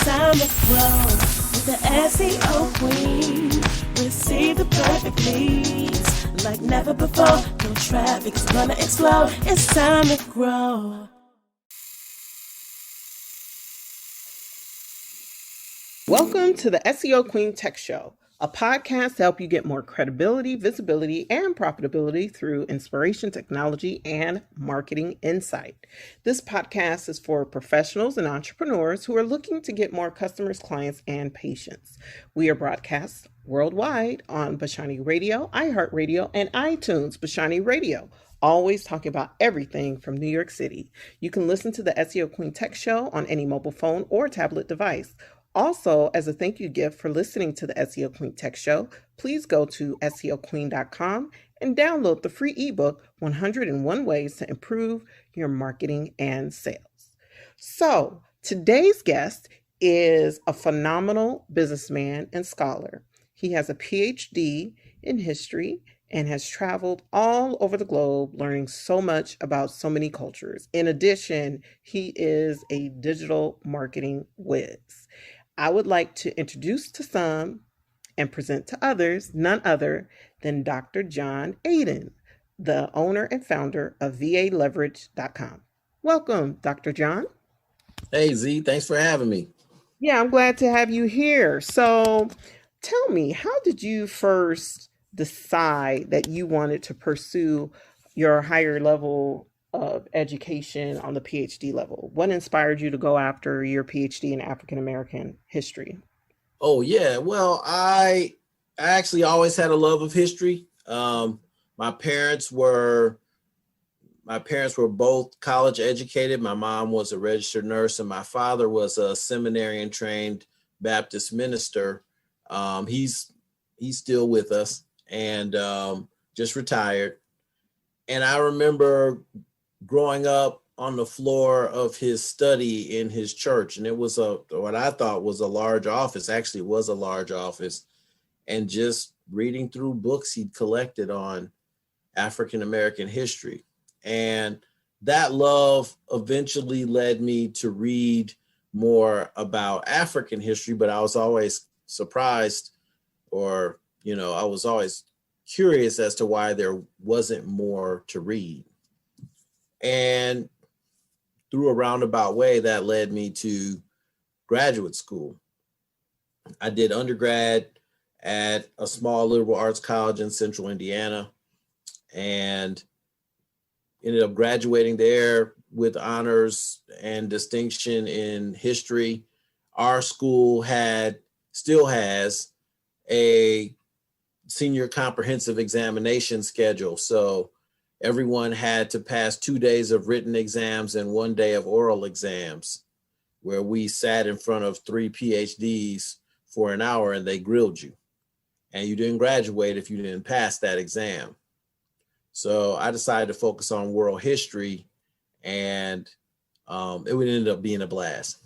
time to grow with the SEO Queen. Receive the perfect leads like never before. No traffic is gonna explode. It's time to grow. Welcome to the SEO Queen Tech Show, a podcast to help you get more credibility, visibility, and profitability through inspiration, technology, and marketing insight. This podcast is for professionals and entrepreneurs who are looking to get more customers, clients, and patients. We are broadcast worldwide on Bashani Radio, iHeartRadio, and iTunes Bashani Radio, always talking about everything from New York City. You can listen to the SEO Queen Tech Show on any mobile phone or tablet device. Also, as a thank you gift for listening to the SEO Queen Tech Show, please go to SEOqueen.com and download the free ebook, 101 Ways to Improve Your Marketing and Sales. So, today's guest is a phenomenal businessman and scholar. He has a Ph.D. in history and has traveled all over the globe learning so much about so many cultures. In addition, he is a digital marketing whiz. I would like to introduce to some and present to others none other than Dr. John Aden, the owner and founder of VALeverage.com. Welcome, Dr. John. Hey, Z, thanks for having me. Yeah, I'm glad to have you here. So tell me, how did you first decide that you wanted to pursue your higher level of education on the PhD level? What inspired you to go after your PhD in African American history? Oh, yeah. Well, I actually always had a love of history. My parents were both college educated. My mom was a registered nurse, and my father was a seminarian trained Baptist minister. He's still with us and just retired. And I remember growing up on the floor of his study in his church, and it was what I thought was a large office. Actually, it was a large office, and just reading through books he'd collected on African American history. And that love eventually led me to read more about African history, but I was always surprised, or I was always curious as to why there wasn't more to read. And through a roundabout way, that led me to graduate school. I did undergrad at a small liberal arts college in central Indiana and ended up graduating there with honors and distinction in history. Our school still has a senior comprehensive examination schedule. So everyone had to pass 2 days of written exams and 1 day of oral exams, where we sat in front of 3 PhDs for an hour and they grilled you. And you didn't graduate if you didn't pass that exam. So I decided to focus on world history, and it would end up being a blast.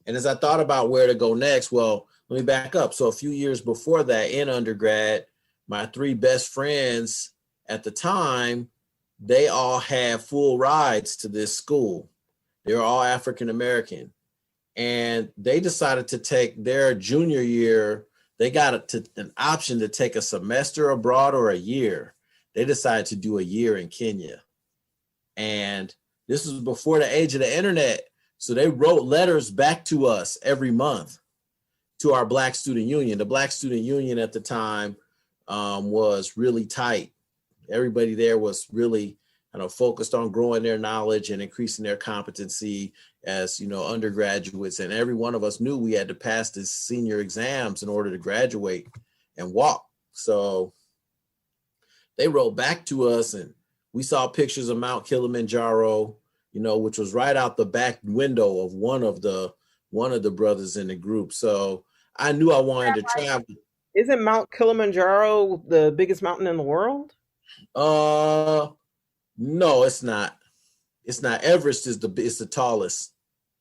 And as I thought about where to go next, well, let me back up. So a few years before that, in undergrad, my 3 best friends at the time, they all had full rides to this school. They were all African American. And they decided to take their junior year. They got an option to take a semester abroad or a year. They decided to do a year in Kenya. And this was before the age of the internet. So they wrote letters back to us every month, to our Black Student Union. The Black Student Union at the time was really tight. Everybody there was really focused on growing their knowledge and increasing their competency as undergraduates. And every one of us knew we had to pass the senior exams in order to graduate and walk. So they wrote back to us, and we saw pictures of Mount Kilimanjaro, which was right out the back window of one of the brothers in the group. So I knew I wanted to travel. Isn't Mount Kilimanjaro the biggest mountain in the world? No, it's not. It's not. Everest is the tallest.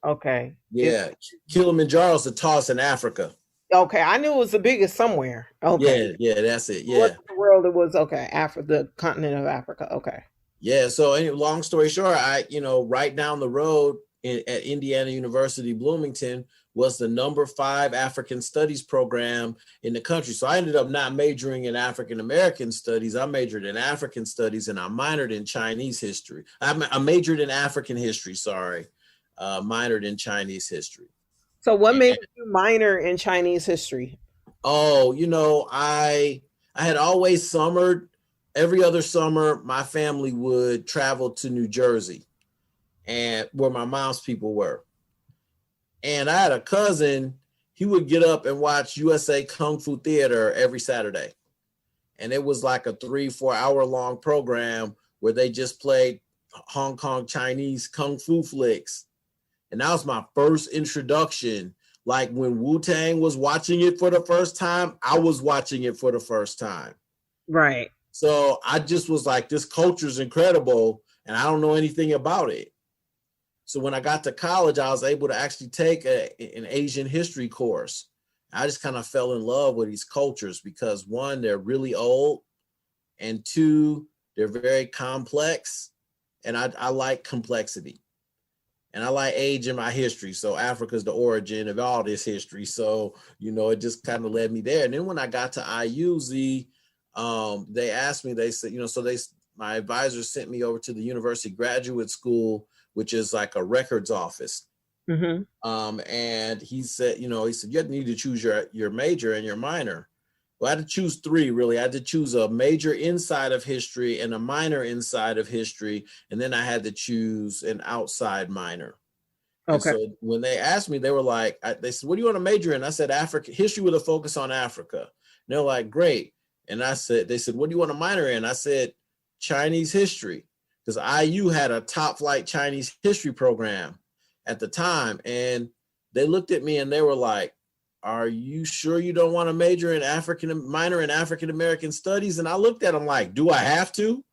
Okay. Yeah. Kilimanjaro is the tallest in Africa. Okay. I knew it was the biggest somewhere. Okay. Yeah, that's it. Yeah. What in the world it was? Okay. The continent of Africa. Okay. Yeah. So long story short, right down the road at Indiana University, Bloomington, was the #5 African studies program in the country. So I ended up not majoring in African American studies. I majored in African studies, and I minored in Chinese history. I majored in African history, minored in Chinese history. So what made you minor in Chinese history? Oh, I had always summered. Every other summer, my family would travel to New Jersey, and where my mom's people were. And I had a cousin, he would get up and watch USA Kung Fu Theater every Saturday. And it was like a 3-4 hour long program where they just played Hong Kong Chinese Kung Fu flicks. And that was my first introduction. Like when Wu-Tang was watching it for the first time, I was watching it for the first time. Right. So I just was like, this culture is incredible, and I don't know anything about it. So when I got to college, I was able to actually take an Asian history course. I just kind of fell in love with these cultures because, one, they're really old, and two, they're very complex, and I like complexity. And I like age in my history. So Africa's the origin of all this history. So, it just kind of led me there. And then when I got to IUZ, they asked me, they said, my advisor sent me over to the University Graduate School, which is like a records office. Mm-hmm. And he said, you need to choose your major and your minor. Well, I had to choose 3, really. I had to choose a major inside of history and a minor inside of history. And then I had to choose an outside minor. Okay. And so when they asked me, they were like, they said, what do you want to major in? I said, Africa, history with a focus on Africa. And they're like, great. And they said, what do you want to minor in? I said, Chinese history, because IU had a top flight Chinese history program at the time. And they looked at me and they were like, are you sure you don't want to minor in African American studies? And I looked at them like, do I have to?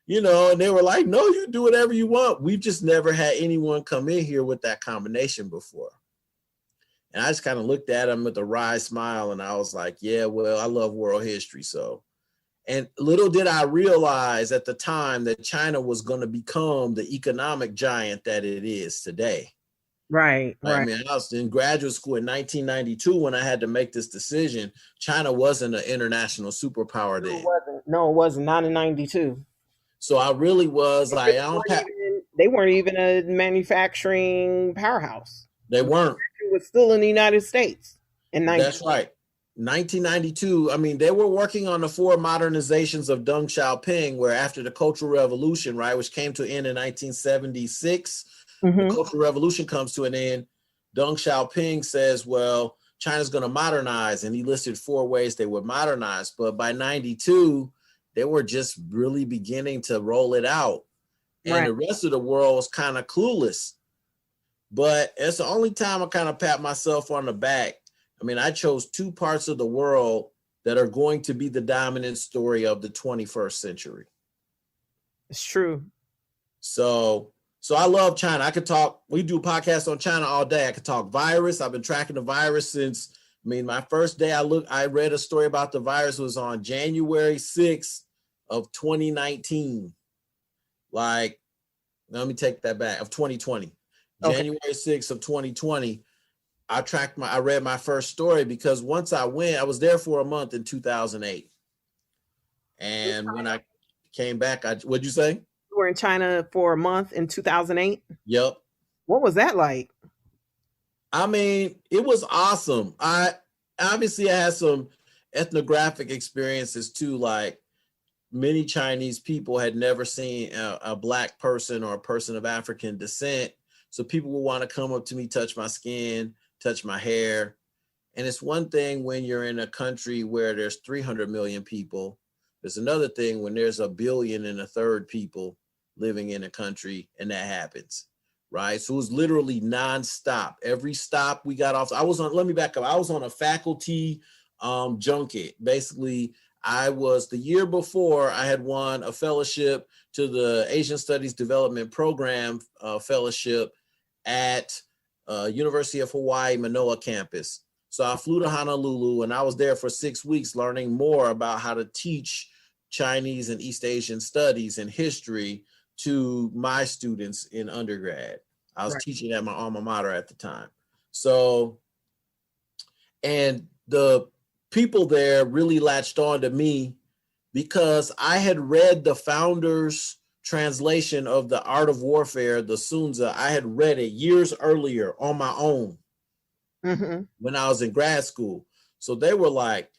And they were like, no, you do whatever you want. We've just never had anyone come in here with that combination before. And I just kind of looked at them with a wry smile, and I was like, yeah, well, I love world history. So, and little did I realize at the time that China was going to become the economic giant that it is today. Right. I mean, I was in graduate school in 1992 when I had to make this decision. China wasn't an international superpower then. No, it wasn't. Not in 92. So I really was like, they weren't even a manufacturing powerhouse. They weren't. It was still in the United States. That's right. 1992. I mean, they were working on the 4 modernizations of Deng Xiaoping, where after the Cultural Revolution, right, which came to an end in 1976, the Cultural Revolution comes to an end. Deng Xiaoping says, well, China's going to modernize. And he listed 4 ways they would modernize. But by 92, they were just really beginning to roll it out. And the rest of the world was kind of clueless. But it's the only time I kind of pat myself on the back. I mean, I chose 2 parts of the world that are going to be the dominant story of the 21st century. It's true. So I love China. We do podcasts on China all day. I could talk virus. I've been tracking the virus since, my first day I read a story about the virus was on January 6th of 2019. Like, let me take that back, of 2020. Okay. January 6th of 2020. I read my first story because once I was there for a month in 2008. And when I came back, what'd you say? You were in China for a month in 2008? Yep. What was that like? I mean, it was awesome. I had some ethnographic experiences too. Like many Chinese people had never seen a Black person or a person of African descent. So people will want to come up to me, touch my skin, touch my hair. And it's one thing when you're in a country where there's 300 million people. There's another thing when there's 1 billion and a third people living in a country and that happens, right? So it was literally nonstop. Every stop we got off, let me back up. I was on a faculty junket. Basically, the year before I had won a fellowship to the Asian Studies Development Program fellowship at University of Hawaii, Manoa campus. So I flew to Honolulu and I was there for 6 weeks learning more about how to teach Chinese and East Asian studies and history to my students in undergrad. I was teaching at my alma mater at the time. So And the people there really latched on to me because I had read the founder's translation of The Art of Warfare, the Sun Tzu. I had read it years earlier on my own when I was in grad school. So they were like,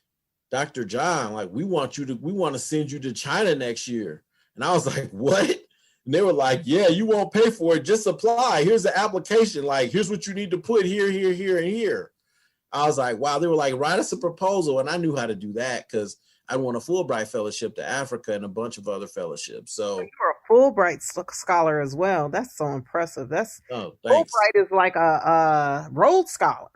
Dr. John, like, we want to send you to China next year. And I was like, what? And they were like, yeah, you won't pay for it. Just apply. Here's the application. Like, here's what you need to put here, here, here, and here. I was like, wow. They were like, write us a proposal. And I knew how to do that because I won a Fulbright fellowship to Africa and a bunch of other fellowships. So you're a Fulbright scholar as well. That's so impressive. Fulbright is like a Rhodes Scholar.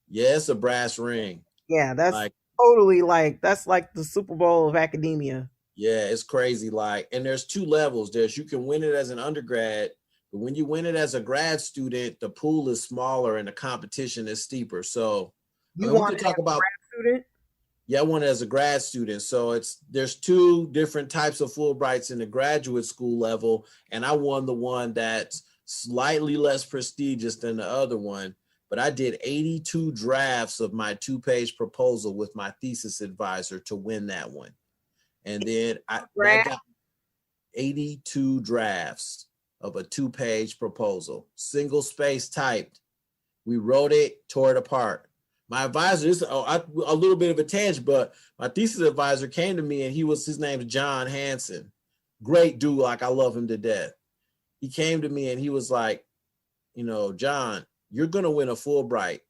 Yeah, it's a brass ring. Yeah, that's like, totally that's like the Super Bowl of academia. Yeah, it's crazy. Like, and there's two levels. You can win it as an undergrad, but when you win it as a grad student, the pool is smaller and the competition is steeper. So you want to talk about grad student? Yeah, I won it as a grad student. So there's two different types of Fulbrights in the graduate school level, and I won the one that's slightly less prestigious than the other one. But I did 82 drafts of my 2-page proposal with my thesis advisor to win that one. And then I got 82 drafts of a 2-page proposal, single space typed. We wrote it, tore it apart. My advisor, a little bit of a tangent, but my thesis advisor came to me and his name's John Hansen. Great dude, like I love him to death. He came to me and he was like, John, you're going to win a Fulbright.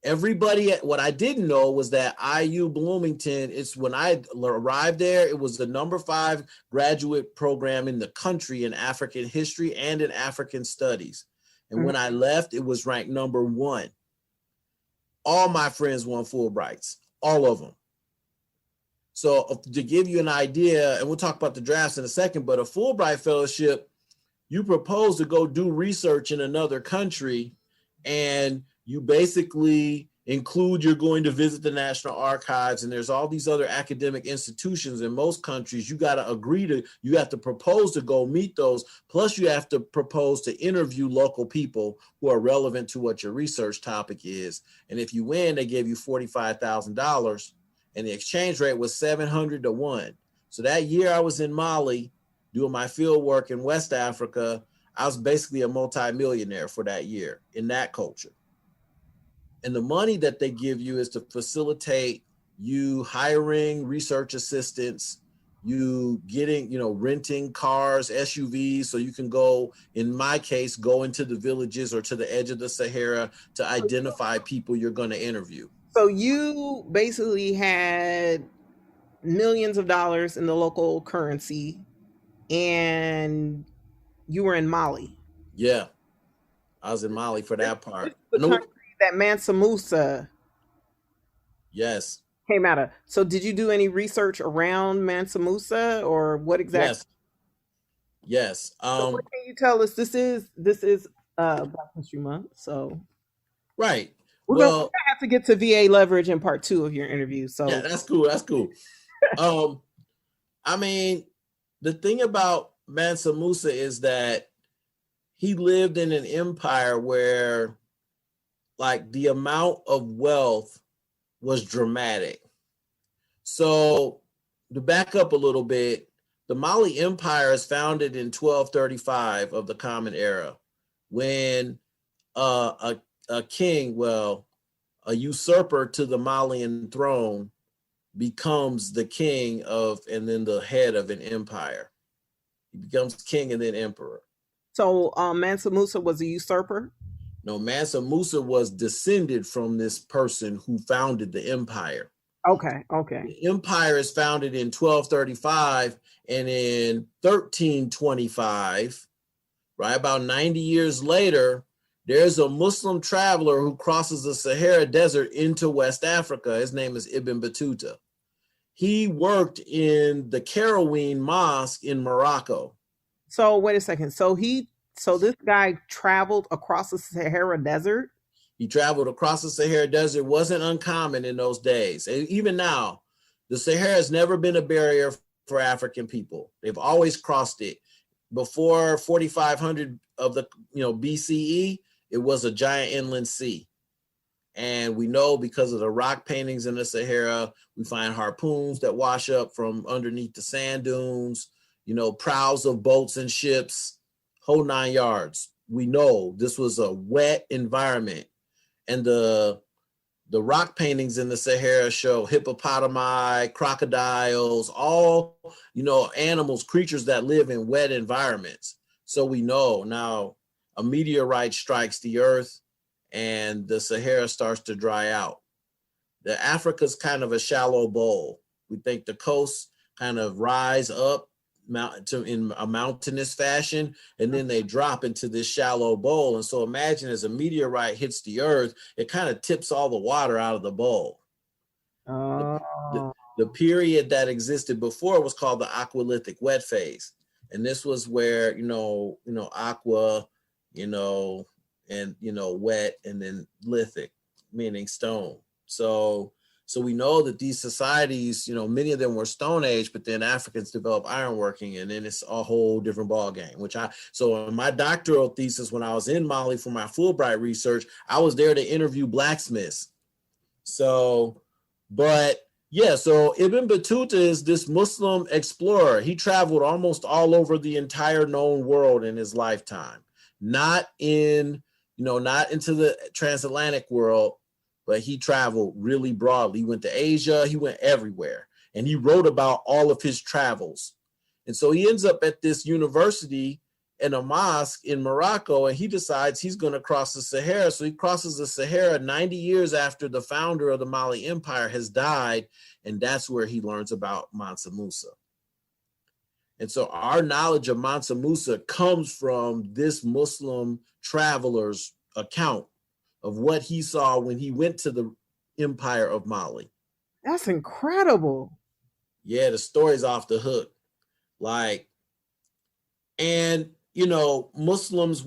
What I didn't know was that IU Bloomington, when I arrived there, it was the number 5 graduate program in the country in African history and in African studies. And when I left, it was ranked number 1. All my friends won Fulbrights, all of them. So to give you an idea, and we'll talk about the drafts in a second, but a Fulbright fellowship, you propose to go do research in another country, and you basically include you're going to visit the National Archives, and there's all these other academic institutions in most countries. You got to you have to propose to go meet those. Plus you have to propose to interview local people who are relevant to what your research topic is. And if you win, they give you $45,000, and the exchange rate was 700 to 1. So that year I was in Mali doing my field work in West Africa. I was basically a multimillionaire for that year in that culture. And the money that they give you is to facilitate you hiring research assistants, you getting, renting cars, SUVs, so you can go, in my case, go into the villages or to the edge of the Sahara to identify people you're going to interview. So you basically had millions of dollars in the local currency, and you were in Mali. Yeah, I was in Mali for that part. That Mansa Musa came out of. So did you do any research around Mansa Musa, or what exactly? Yes. So what can you tell us? This is Black History Month, so right. We're gonna have to get to VA leverage in part 2 of your interview. So yeah, that's cool. I mean, the thing about Mansa Musa is that he lived in an empire where, like, the amount of wealth was dramatic. So to back up a little bit, the Mali Empire is founded in 1235 of the Common Era, when a king, a usurper to the Malian throne, becomes the king of, and then the head of an empire. He becomes king and then emperor. So Mansa Musa was a usurper? No, Mansa Musa was descended from this person who founded the empire. Okay. The empire is founded in 1235, and in 1325, right, about 90 years later, there's a Muslim traveler who crosses the Sahara Desert into West Africa. His name is Ibn Battuta. He worked in the Karaween Mosque in Morocco. So wait a second. So this guy traveled across the Sahara Desert? He traveled across the Sahara Desert. It wasn't uncommon in those days. And even now, the Sahara has never been a barrier for African people. They've always crossed it. Before 4500 of the BCE, it was a giant inland sea. And we know because of the rock paintings in the Sahara, we find harpoons that wash up from underneath the sand dunes, prows of boats and ships, whole 9 yards. We know this was a wet environment. And the rock paintings in the Sahara show hippopotami, crocodiles, all, animals, creatures that live in wet environments. So we know now a meteorite strikes the earth and the Sahara starts to dry out. The Africa's kind of a shallow bowl. We think the coasts kind of rise up in a mountainous fashion, and then they drop into this shallow bowl. And so imagine as a meteorite hits the earth, it kind of tips all the water out of the bowl. The period that existed before was called the Aqualithic wet phase. And this was where, aqua, and wet, and then lithic, meaning stone. So we know that these societies, many of them were Stone Age, but then Africans developed ironworking, and then it's a whole different ball game. So in my doctoral thesis, when I was in Mali for my Fulbright research, I was there to interview blacksmiths. So Ibn Battuta is this Muslim explorer. He traveled almost all over the entire known world in his lifetime, not into the transatlantic world, but he traveled really broadly. He went to Asia, he went everywhere, and he wrote about all of his travels. And so he ends up at this university in a mosque in Morocco, and he decides he's going to cross the Sahara. So he crosses the Sahara 90 years after the founder of the Mali Empire has died, and that's where he learns about Mansa Musa. And so our knowledge of Mansa Musa comes from this Muslim traveler's account of what he saw when he went to the Empire of Mali. That's incredible. Yeah, the story's off the hook. Muslims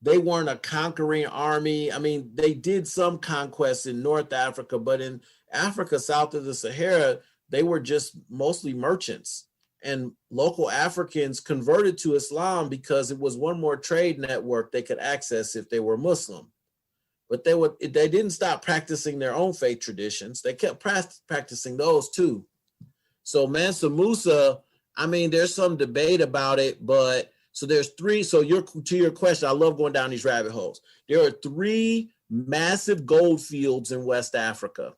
they weren't a conquering army. I mean, they did some conquests in North Africa, but in Africa, south of the Sahara, they were just mostly merchants. And local Africans converted to Islam because it was one more trade network they could access if they were Muslim. But they didn't stop practicing their own faith traditions. They kept practicing those too. So Mansa Musa, there's some debate about it, but so there's three. So to your question, I love going down these rabbit holes. There are 3 massive gold fields in West Africa,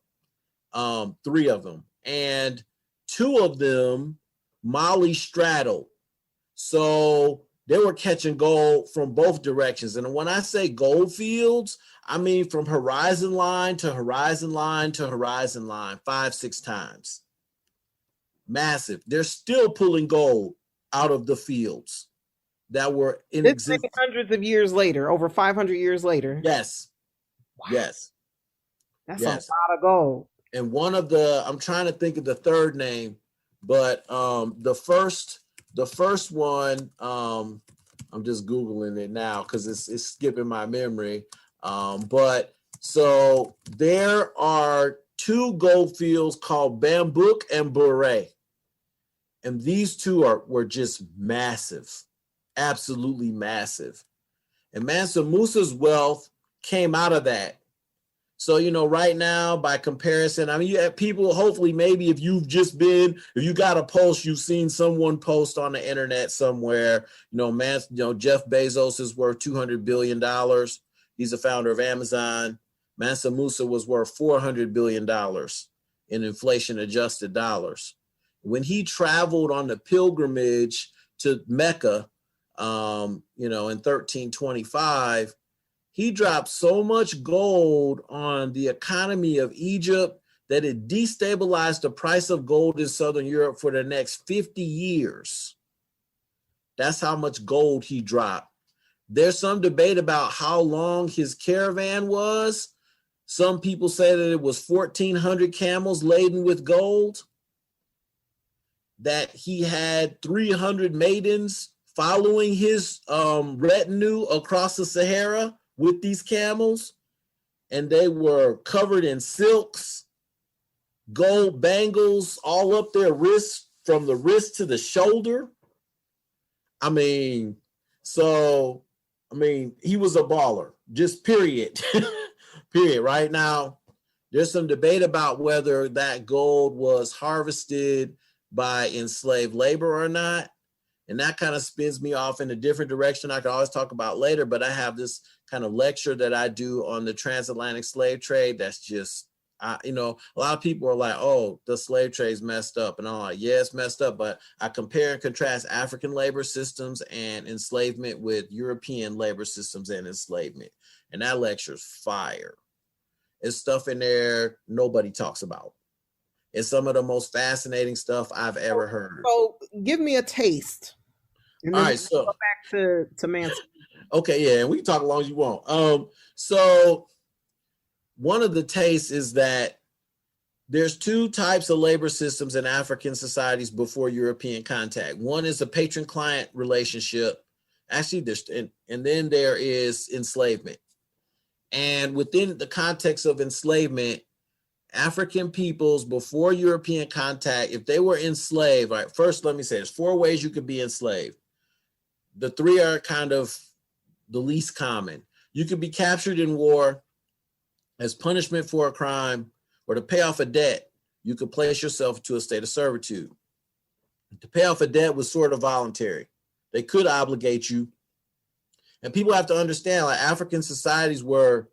3 of them, and 2 of them Mali straddled. So they were catching gold from both directions. And when I say gold fields, I mean from horizon line to horizon line to horizon line, 5-6 times. Massive. They're still pulling gold out of the fields that were in existence. Hundreds of years later, over 500 years later. Yes. Wow. Yes. That's a lot of gold. And I'm trying to think of the third name, but the first one, I'm just Googling it now because it's skipping my memory. But so there are 2 gold fields called Bambouk and Bure. And these 2 were just massive, absolutely massive. And Mansa Musa's wealth came out of that. So, right now, by comparison, you have people, hopefully, maybe if you got a post, you've seen someone post on the internet somewhere, Jeff Bezos is worth $200 billion. He's the founder of Amazon. Mansa Musa was worth $400 billion in inflation adjusted dollars. When he traveled on the pilgrimage to Mecca, in 1325, he dropped so much gold on the economy of Egypt that it destabilized the price of gold in Southern Europe for the next 50 years. That's how much gold he dropped. There's some debate about how long his caravan was. Some people say that it was 1,400 camels laden with gold, that he had 300 maidens following his retinue across the Sahara with these camels, and they were covered in silks, gold bangles all up their wrists, from the wrist to the shoulder. He was a baller, just period. period. Right now, there's some debate about whether that gold was harvested by enslaved labor or not. And that kind of spins me off in a different direction I can always talk about later, but I have this kind of lecture that I do on the transatlantic slave trade. That's just, a lot of people are like, oh, the slave trade's messed up. And I'm like, yeah, it's messed up. But I compare and contrast African labor systems and enslavement with European labor systems and enslavement. And that lecture's fire. It's stuff in there nobody talks about. It's some of the most fascinating stuff I've ever heard. So give me a taste. And then all right, so go back to Manson. Okay, yeah, and we can talk as long as you want. So one of the tastes is that there's two types of labor systems in African societies before European contact. One is a patron-client relationship. Actually, and then there is enslavement. And within the context of enslavement, African peoples before European contact, if they were enslaved, right, first let me say there's 4 ways you could be enslaved. The 3 are kind of the least common. You could be captured in war as punishment for a crime, or to pay off a debt, you could place yourself into a state of servitude. To pay off a debt was sort of voluntary. They could obligate you. And people have to understand, like, African societies were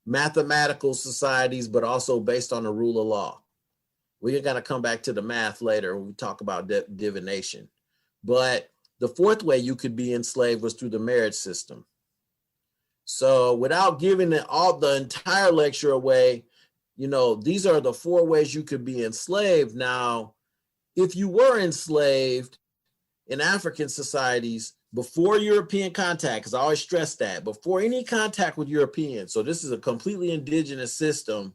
mathematical societies, but also based on the rule of law. We're going to come back to the math later when we talk about divination. But the 4th way you could be enslaved was through the marriage system. So without giving the entire lecture away, these are the 4 ways you could be enslaved. Now, if you were enslaved in African societies before European contact, because I always stress that, before any contact with Europeans, so this is a completely indigenous system,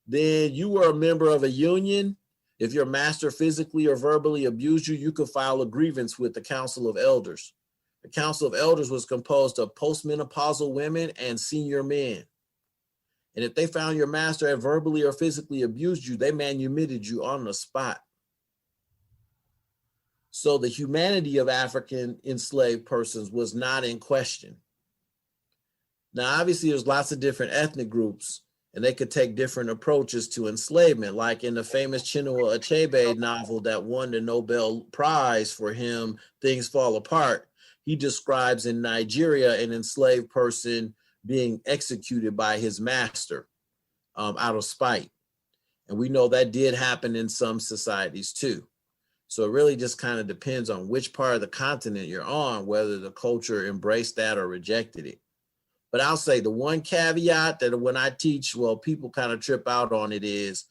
then you were a member of a union. If your master physically or verbally abused you, you could file a grievance with the Council of Elders. The Council of Elders was composed of postmenopausal women and senior men. And if they found your master had verbally or physically abused you, they manumitted you on the spot. So the humanity of African enslaved persons was not in question. Now, obviously, there's lots of different ethnic groups, and they could take different approaches to enslavement, like in the famous Chinua Achebe novel that won the Nobel Prize for him, Things Fall Apart. He describes in Nigeria an enslaved person being executed by his master out of spite. And we know that did happen in some societies too. So it really just kind of depends on which part of the continent you're on, whether the culture embraced that or rejected it. But I'll say the one caveat that when I teach, people kind of trip out on it is,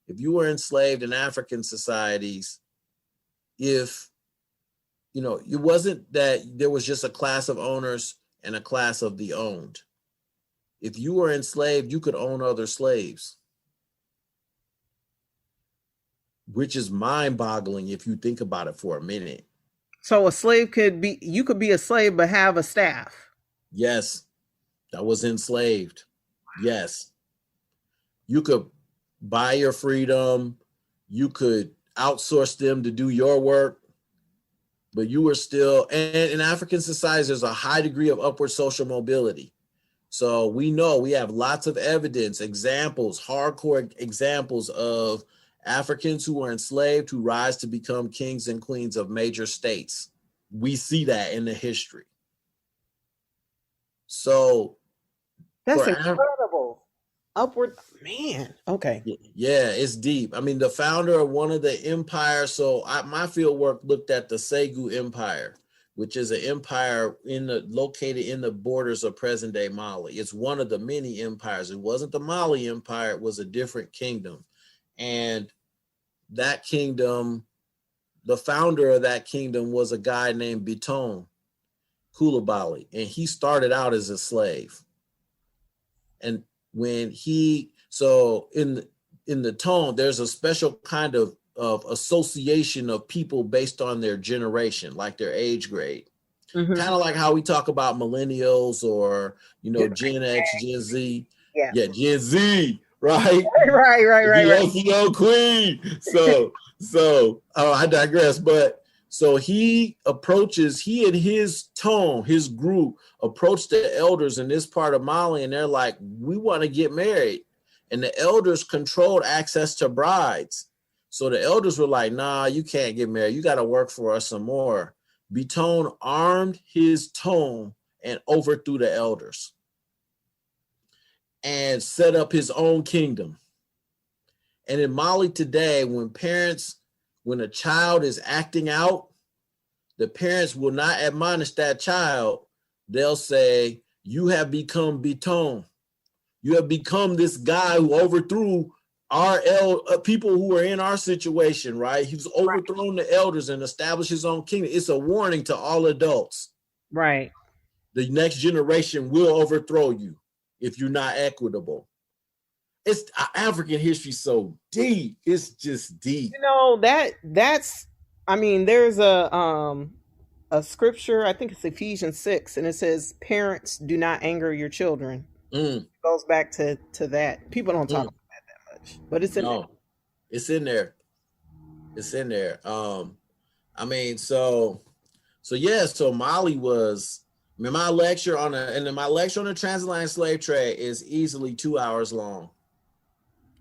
if you were enslaved in African societies, it wasn't that there was just a class of owners and a class of the owned. If you were enslaved, you could own other slaves, which is mind-boggling if you think about it for a minute. So you could be a slave but have a staff. Yes, that was enslaved. Yes. You could buy your freedom. You could outsource them to do your work, but you were still, and in African societies, there's a high degree of upward social mobility. So we have lots of evidence, examples, hardcore examples of Africans who were enslaved who rise to become kings and queens of major states. We see that in the history. So that's incredible. Upward, man. Okay. Yeah, it's deep. I mean, the founder of one of the empires. So my field work looked at the Segu Empire, which is an empire located in the borders of present day Mali. It's one of the many empires. It wasn't the Mali Empire. It was a different kingdom. And that kingdom, the founder of that kingdom was a guy named Biton Coulibaly, and he started out as a slave. And when in the tone, there's a special kind of association of people based on their generation, like their age grade. Mm-hmm. Kind of like how we talk about millennials or, Gen X, Gen Z. Yeah, Gen Z. Right. The SEO Queen. So I digress. But So he and his tone, his group approached the elders in this part of Mali, and they're like, we want to get married. And the elders controlled access to brides. So the elders were like, nah, you can't get married. You got to work for us some more. Biton armed his tone and overthrew the elders and set up his own kingdom. And in Mali today, when a child is acting out, the parents will not admonish that child. They'll say, you have become Biton. You have become this guy who overthrew our people who are in our situation, right? He's overthrown the elders and established his own kingdom. It's a warning to all adults. Right. The next generation will overthrow you if you're not equitable. It's African history so deep. It's just deep. You know, that's I mean, there's a scripture, I think it's Ephesians 6, and it says, parents, do not anger your children. It goes back to that. People don't talk about that much, but it's in there. It's in there. It's in there. I mean, so Mali was, I mean, my lecture on the transatlantic slave trade is easily 2 hours long.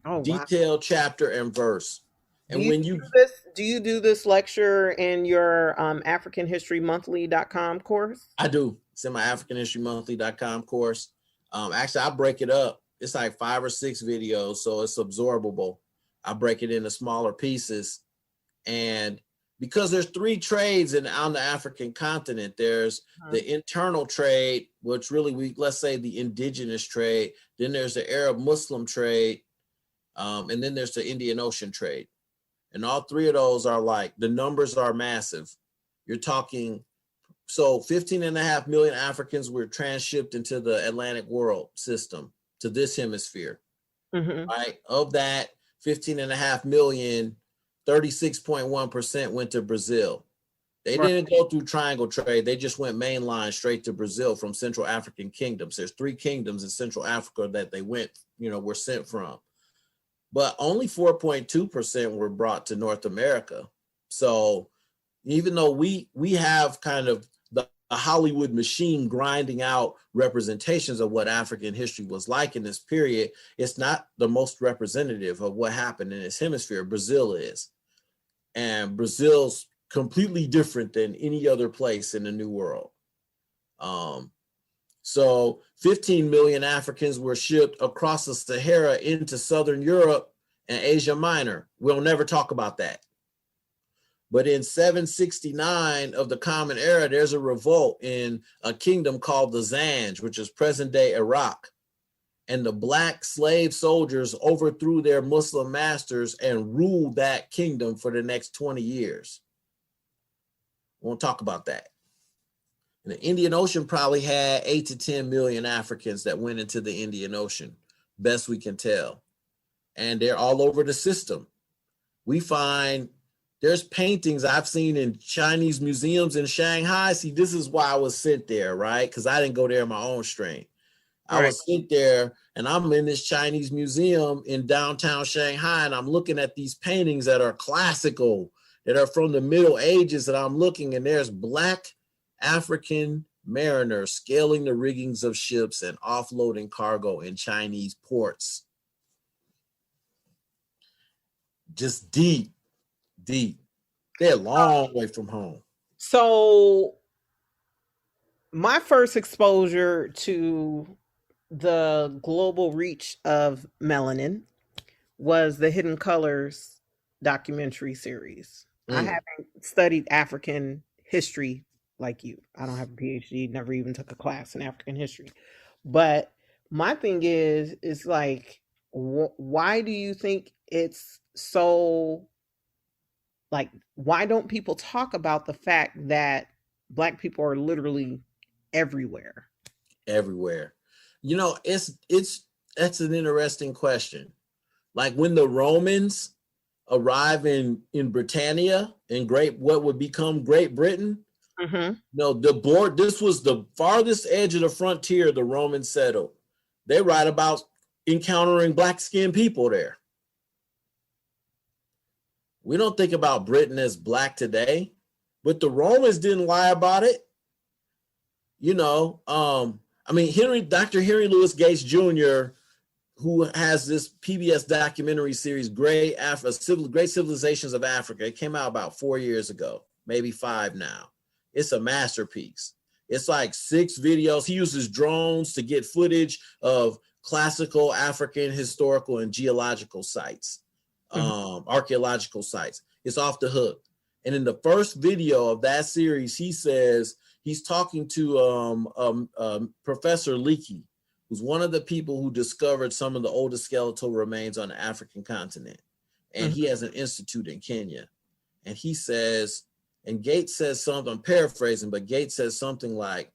Oh, detailed chapter and verse. And do you do this lecture in your AfricanHistoryMonthly.com course? I do. It's in my AfricanHistoryMonthly.com course. Actually, I break it up. It's like 5 or 6 videos, so it's absorbable. I break it into smaller pieces. And because there's 3 trades on the African continent, there's the internal trade, which really let's say the indigenous trade. Then there's the Arab Muslim trade. And then there's the Indian Ocean trade. And all 3 of those are like, the numbers are massive. You're talking, so 15.5 million Africans were transshipped into the Atlantic world system, to this hemisphere, right? Of that 15.5 million, 36.1% went to Brazil. They didn't go through triangle trade. They just went mainline straight to Brazil from Central African kingdoms. There's 3 kingdoms in Central Africa that they were sent from. But only 4.2% were brought to North America. So even though we have kind of the Hollywood machine grinding out representations of what African history was like in this period, it's not the most representative of what happened in this hemisphere. Brazil is. And Brazil's completely different than any other place in the New World. So 15 million Africans were shipped across the Sahara into Southern Europe and Asia Minor. We'll never talk about that. But in 769 of the Common Era, there's a revolt in a kingdom called the Zanj, which is present-day Iraq. And the black slave soldiers overthrew their Muslim masters and ruled that kingdom for the next 20 years. We won't talk about that. And the Indian Ocean probably had 8 to 10 million Africans that went into the Indian Ocean, best we can tell. And they're all over the system. We find there's paintings I've seen in Chinese museums in Shanghai. See, this is why I was sent there, right? Because I didn't go there in my own strength. I was sent there, and I'm in this Chinese museum in downtown Shanghai, and I'm looking at these paintings that are classical, that are from the Middle Ages, and I'm looking, and there's black African mariners scaling the riggings of ships and offloading cargo in Chinese ports. Just deep. They're a long way from home. So my first exposure to the global reach of melanin was the Hidden Colors documentary series. I haven't studied African history like you. I don't have a PhD, never even took a class in African history. But my thing is like, why do you think it's so, like, why don't people talk about the fact that Black people are literally everywhere? Everywhere. You know, that's an interesting question. Like when the Romans arrive in Britannia, in what would become Great Britain, this was the farthest edge of the frontier the Romans settled. They write about encountering black-skinned people there. We don't think about Britain as Black today. but the Romans didn't lie about it. Dr. Henry Louis Gates Jr., who has this PBS documentary series, Great Civilizations of Africa. It came out about 4 years ago, maybe 5 now. It's a masterpiece. It's like 6 videos. He uses drones to get footage of classical African historical and geological sites, archaeological sites. It's off the hook. And in the first video of that series, he says he's talking to Professor Leakey, who's one of the people who discovered some of the oldest skeletal remains on the African continent. And he has an institute in Kenya. And he says, and Gates says something, I'm paraphrasing, but Gates says something like,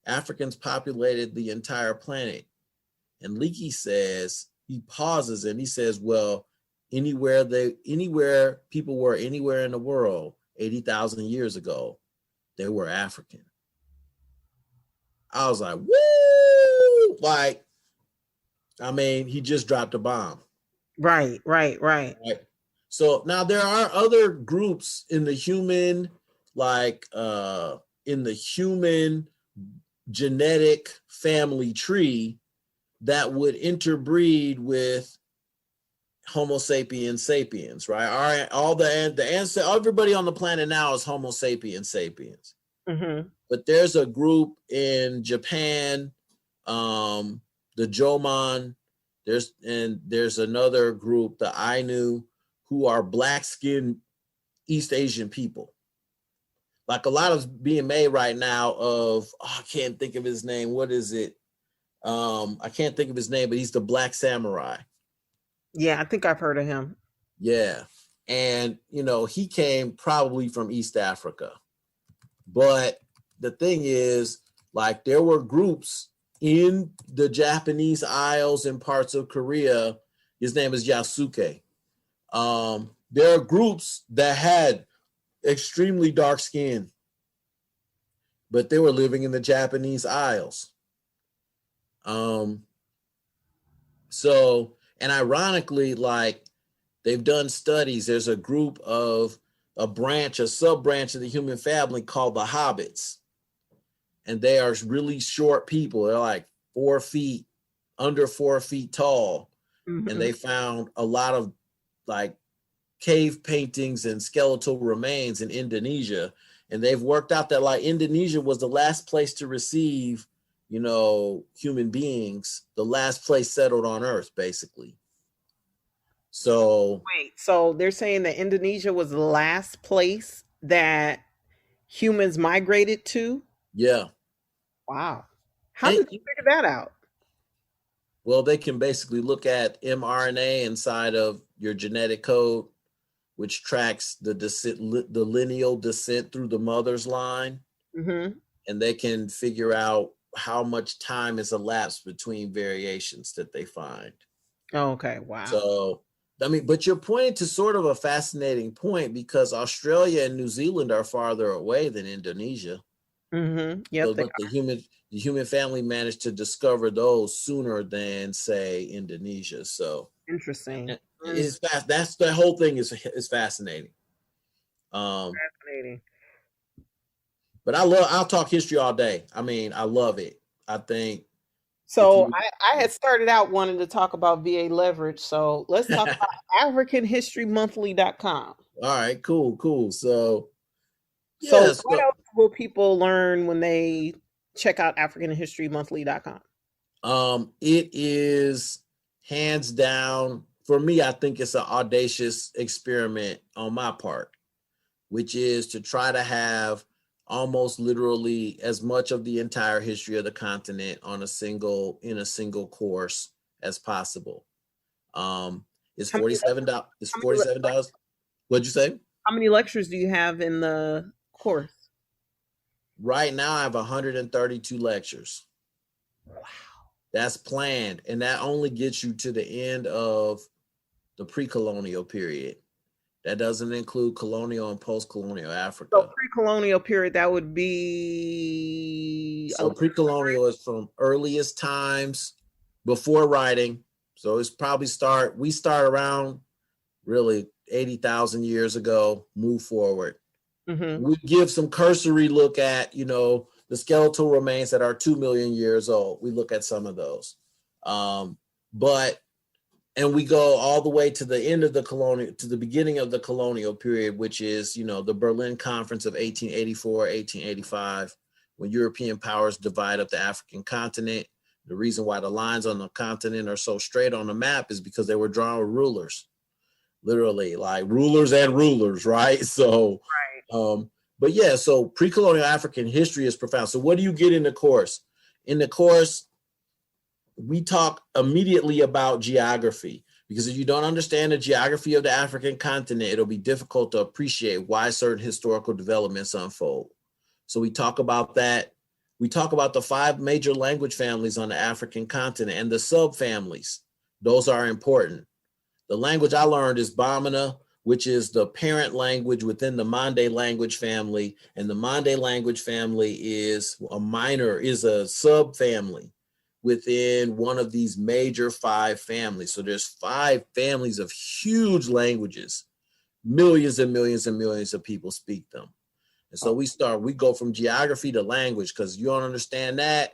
Africans populated the entire planet. And Leakey says, he pauses and he says, well, anywhere people were anywhere in the world 80,000 years ago, they were African. I was like, woo! Like, I mean, he just dropped a bomb. Right. So now there are other groups in the human, genetic family tree that would interbreed with Homo sapiens sapiens, right? All the answer, everybody on the planet now is Homo sapiens sapiens. But there's a group in Japan, the Jomon. There's another group, the Ainu, who are black-skinned East Asian people. Like a lot of being made right now of, I can't think of his name. What is it? I can't think of his name, but he's the Black Samurai. Yeah, I think I've heard of him. Yeah. And, he came probably from East Africa. But the thing is, like, there were groups in the Japanese Isles and parts of Korea. His name is Yasuke. There are groups that had extremely dark skin, but they were living in the Japanese Isles. And ironically, like, they've done studies. There's a group of a sub-branch of the human family called the Hobbits. And they are really short people. They're like 4 feet, under 4 feet tall. And they found a lot of like cave paintings and skeletal remains in Indonesia. And they've worked out that like Indonesia was the last place to receive, human beings, the last place settled on Earth, basically. So wait, so they're saying that Indonesia was the last place that humans migrated to? Yeah. Wow. How did you figure that out? Well, they can basically look at mRNA inside of your genetic code, which tracks the lineal descent through the mother's line. And they can figure out how much time has elapsed between variations that they find. Oh, okay. Wow. So, I mean, but you're pointing to sort of a fascinating point because Australia and New Zealand are farther away than Indonesia. Yep. So, but the human family managed to discover those sooner than, say, Indonesia. So interesting. It's fast. That's the whole thing is fascinating. Fascinating. But I'll talk history all day. I mean, I love it. I think. So I had started out wanting to talk about VA leverage. So let's talk about AfricanHistoryMonthly.com. All right, cool. So what else will people learn when they check out AfricanHistoryMonthly.com? It is hands down, for me, I think it's an audacious experiment on my part, which is to try to have almost literally as much of the entire history of the continent in a single course as possible. It's $47. It's $47. What'd you say? How many lectures do you have in the course? Right now, I have 132 lectures. Wow. That's planned, and that only gets you to the end of the pre-colonial period. That doesn't include colonial and post-colonial Africa. So pre-colonial period, that would be... So pre-colonial is from earliest times before writing. So it's probably we start around really 80,000 years ago, move forward. Mm-hmm. We give some cursory look at, the skeletal remains that are 2 million years old. We look at some of those. And we go all the way to the end of to the beginning of the colonial period, which is, the Berlin Conference of 1884, 1885, when European powers divide up the African continent. The reason why the lines on the continent are so straight on the map is because they were drawn with rulers, literally like rulers and rulers, right? So, but yeah, so pre-colonial African history is profound. So what do you get in the course? In the course, we talk immediately about geography, because if you don't understand the geography of the African continent, it'll be difficult to appreciate why certain historical developments unfold. So we talk about that. We talk about the 5 major language families on the African continent and the subfamilies. Those are important. The language I learned is Bamana, which is the parent language within the Mande language family. And the Mande language family is a subfamily within one of these major 5 families. So there's 5 families of huge languages. Millions and millions and millions of people speak them. And so we go from geography to language, because you don't understand that,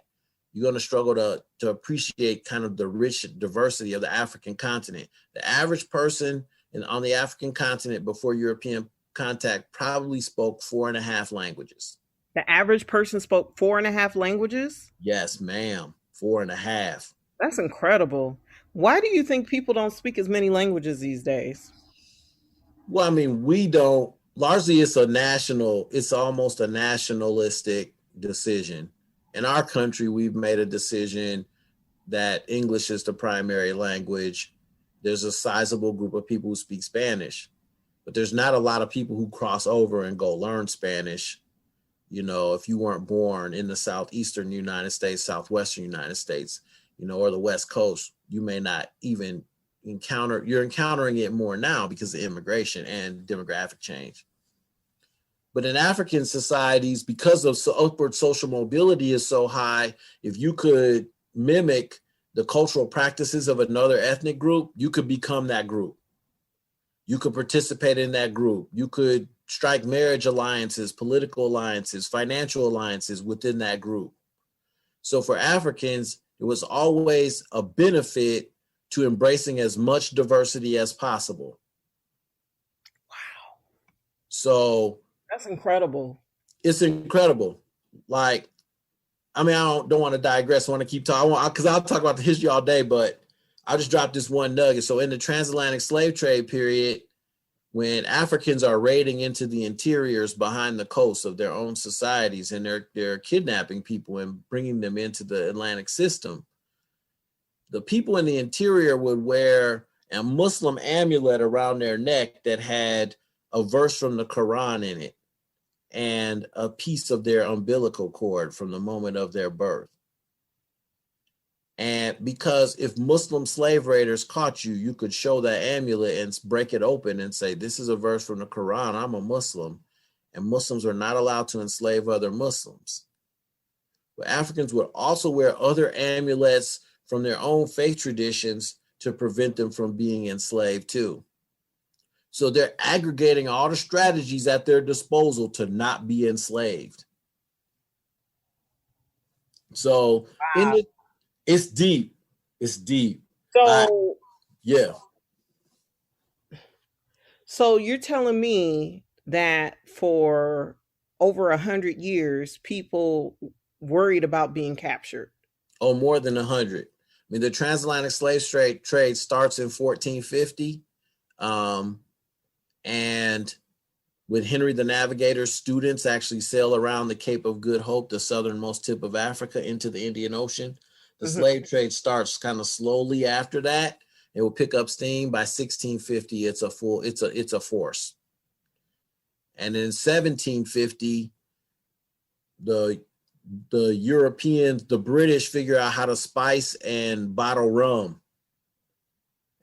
you're going to struggle to appreciate kind of the rich diversity of the African continent. The average person on the African continent before European contact probably spoke 4.5 languages. The average person spoke 4.5 languages? Yes, ma'am. 4.5. That's incredible. Why do you think people don't speak as many languages these days? Well, I mean, we don't. Largely, it's almost a nationalistic decision. In our country, we've made a decision that English is the primary language. There's a sizable group of people who speak Spanish, but there's not a lot of people who cross over and go learn Spanish. If you weren't born in the southeastern United States, southwestern United States, or the West Coast, you may not even you're encountering it more now because of immigration and demographic change. But in African societies, because of upward social mobility is so high, if you could mimic the cultural practices of another ethnic group, you could become that group. You could participate in that group. You could strike marriage alliances, political alliances, financial alliances within that group. So for Africans, it was always a benefit to embracing as much diversity as possible. Wow. So that's incredible. It's incredible. I don't want to digress. I want to keep talking, because I'll talk about the history all day, but I'll just drop this one nugget. So in the transatlantic slave trade period, when Africans are raiding into the interiors behind the coast of their own societies, and they're kidnapping people and bringing them into the Atlantic system, the people in the interior would wear a Muslim amulet around their neck that had a verse from the Quran in it and a piece of their umbilical cord from the moment of their birth. And because if Muslim slave raiders caught you, you could show that amulet and break it open and say, this is a verse from the Quran, I'm a Muslim, and Muslims are not allowed to enslave other Muslims. But Africans would also wear other amulets from their own faith traditions to prevent them from being enslaved too. So they're aggregating all the strategies at their disposal to not be enslaved. So wow. It's deep. It's deep. So yeah. So you're telling me that for over 100 years, people worried about being captured? Oh, more than 100. I mean, the transatlantic slave trade starts in 1450. And when Henry the Navigator's students actually sail around the Cape of Good Hope, the southernmost tip of Africa, into the Indian Ocean, the slave trade starts kind of slowly after that. It will pick up steam by 1650. It's a force. And in 1750, the Europeans, the British figure out how to spice and bottle rum.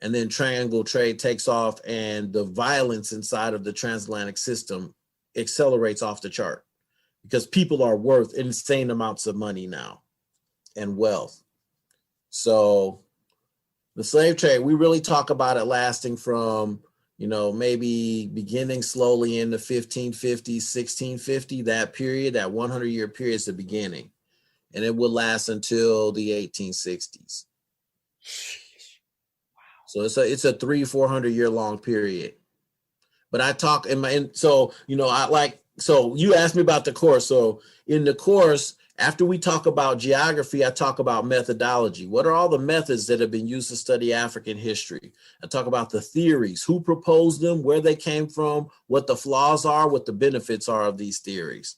And then triangle trade takes off, and the violence inside of the transatlantic system accelerates off the chart because people are worth insane amounts of money now and wealth. So the slave trade, we really talk about it lasting from maybe beginning slowly in the 1550s, 1650, that period, that 100-year period is the beginning. And it will last until the 1860s. So it's a 300-400 year long period. But I talk so you asked me about the course. So in the course, after we talk about geography, I talk about methodology. What are all the methods that have been used to study African history? I talk about the theories, who proposed them, where they came from, what the flaws are, what the benefits are of these theories.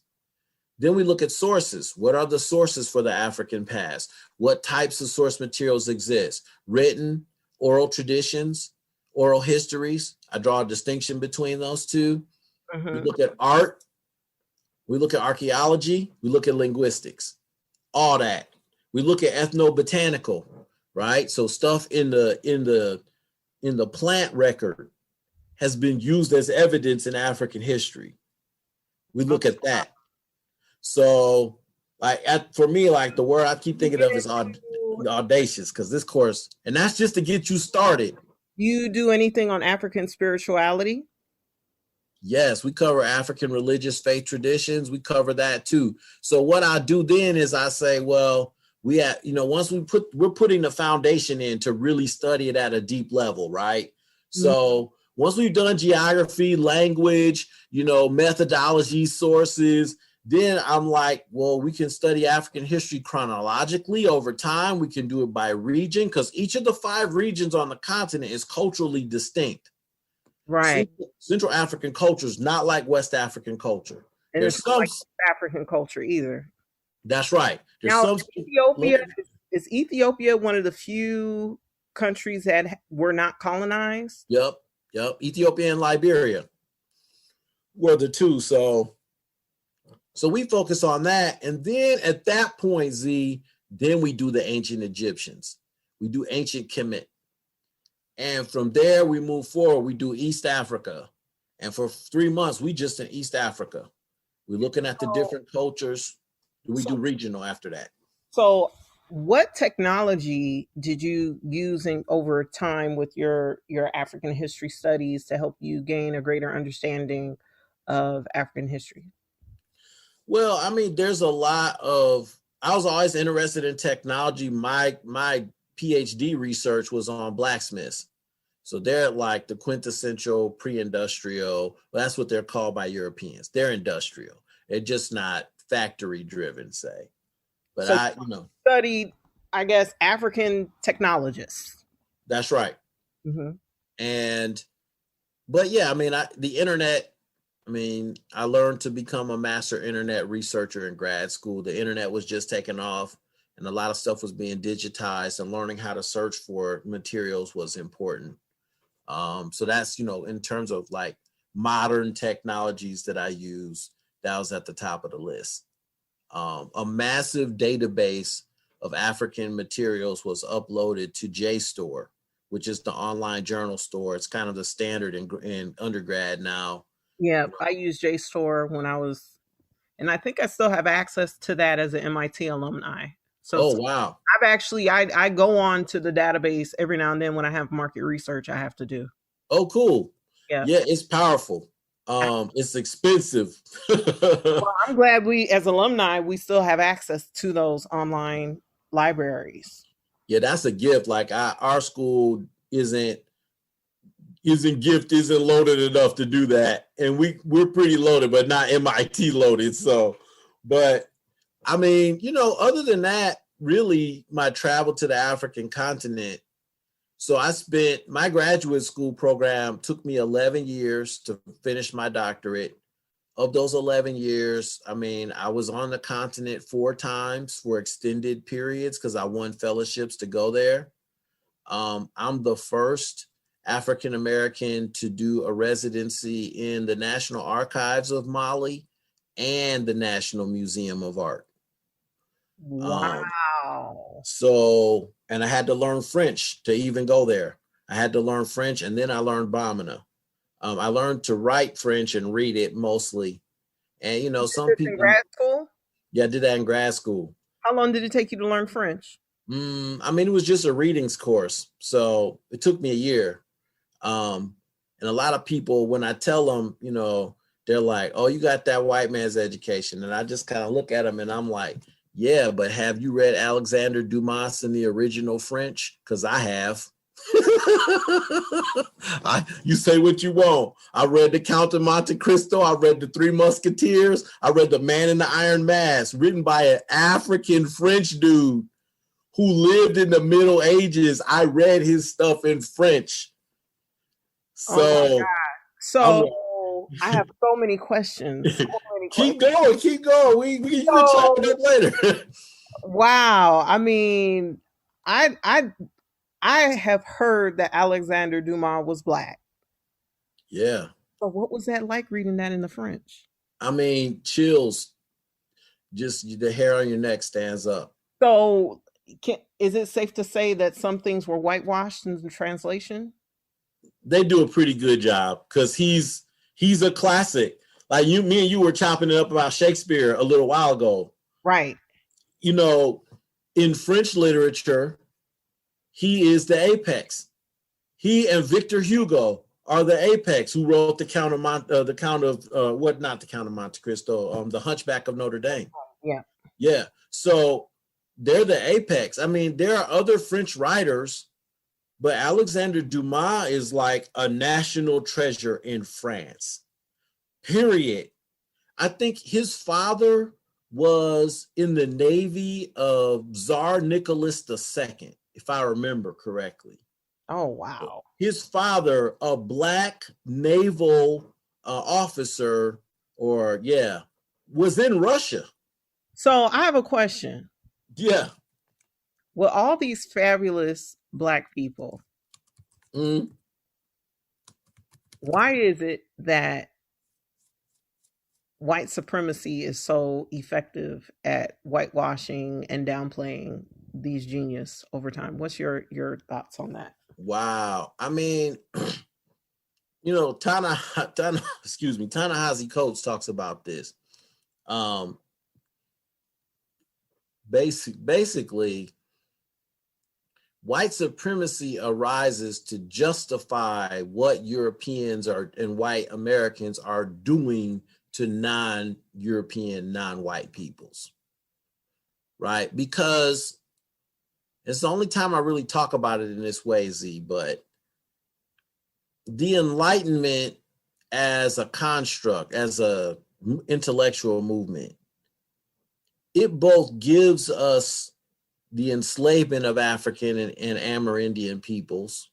Then we look at sources. What are the sources for the African past? What types of source materials exist? Written, oral traditions, oral histories. I draw a distinction between those two. Mm-hmm. We look at art. We look at archaeology. We look at linguistics. All that. We look at ethnobotanical, right? So stuff in the plant record has been used as evidence in African history. We look at that. So, for me, the word I keep thinking of is audacious, because this course, and that's just to get you started. You do anything on African spirituality? Yes, we cover African religious faith traditions. We cover that too. So what I do then is I say, well, once we're putting the foundation in to really study it at a deep level, right? Mm-hmm. So once we've done geography, language, methodology, sources, then I'm like, well, we can study African history chronologically over time. We can do it by region, because each of the 5 regions on the continent is culturally distinct. Right. Central African culture is not like West African culture. And there's some like West African culture either. That's right. Is Ethiopia one of the few countries that were not colonized? Yep. Ethiopia and Liberia were the two. So we focus on that. And then at that point, then we do the ancient Egyptians. We do ancient Kemet. And from there, we move forward. We do East Africa. And for 3 months, we just in East Africa. We're looking at the different cultures. We do regional after that. So what technology did you use over time with your African history studies to help you gain a greater understanding of African history? Well, I mean, there's a lot I was always interested in technology. My Ph.D. research was on blacksmiths. So they're like the quintessential pre-industrial. Well, that's what they're called by Europeans. They're industrial. They're just not factory driven, say. But so studied, I guess, African technologists. That's right. Mm-hmm. But yeah, I mean, the internet. I mean, I learned to become a master internet researcher in grad school. The internet was just taking off, and a lot of stuff was being digitized, and learning how to search for materials was important. So that's, in terms of like modern technologies that I use, that was at the top of the list. A massive database of African materials was uploaded to JSTOR, which is the online journal store. It's kind of the standard in undergrad now. Yeah, I used JSTOR when I was, and I think I still have access to that as an MIT alumni. So, wow. I've actually, I go on to the database every now and then when I have market research I have to do. Oh, cool. Yeah, it's powerful. It's expensive. Well, I'm glad as alumni, we still have access to those online libraries. Yeah, that's a gift. Like our school isn't loaded enough to do that. And we're pretty loaded, but not MIT loaded. So, but I mean, other than that, really my travel to the African continent. So my graduate school program took me 11 years to finish my doctorate. Of those 11 years, I mean, I was on the continent 4 times for extended periods because I won fellowships to go there. I'm the first African-American to do a residency in the National Archives of Mali and the National Museum of Art. Wow. And I had to learn French to even go there. I had to learn French, and then I learned Bamana. I learned to write French and read it mostly. And, some people. In grad school? Yeah, I did that in grad school. How long did it take you to learn French? I mean, it was just a readings course. So it took me a year. And And a lot of people, when I tell them, they're like, oh, you got that white man's education. And I just kind of look at them and I'm like, yeah, but have you read Alexander Dumas in the original French? Because I have. You say what you want. I read The Count of Monte Cristo. I read The Three Musketeers. I read The Man in the Iron Mask, written by an African French dude who lived in the Middle Ages. I read his stuff in French. So, I have so many questions. Keep going. We can chat it later. Wow. I mean, I have heard that Alexander Dumas was Black. Yeah. So what was that like reading that in the French? I mean, chills. Just the hair on your neck stands up. So is it safe to say that some things were whitewashed in the translation? They do a pretty good job because he's a classic. Like me and you were chopping it up about Shakespeare a little while ago. Right. In French literature, he is the apex. He and Victor Hugo are the apex, who wrote The Hunchback of Notre Dame. Yeah. Yeah. So they're the apex. I mean, there are other French writers, but Alexander Dumas is like a national treasure in France. Period. I think his father was in the Navy of Tsar Nicholas II, if I remember correctly. Oh, wow. His father, a Black naval officer, was in Russia. So I have a question. Yeah. With all these fabulous Black people, why is it that white supremacy is so effective at whitewashing and downplaying these genius over time? What's your thoughts on that? Wow. I mean, Ta-Nehisi Coates talks about this. Basically, white supremacy arises to justify what Europeans and white Americans are doing to non-European, non-white peoples, right? Because it's the only time I really talk about it in this way, Z, but the Enlightenment as a construct, as a intellectual movement, it both gives us the enslavement of African and Amerindian peoples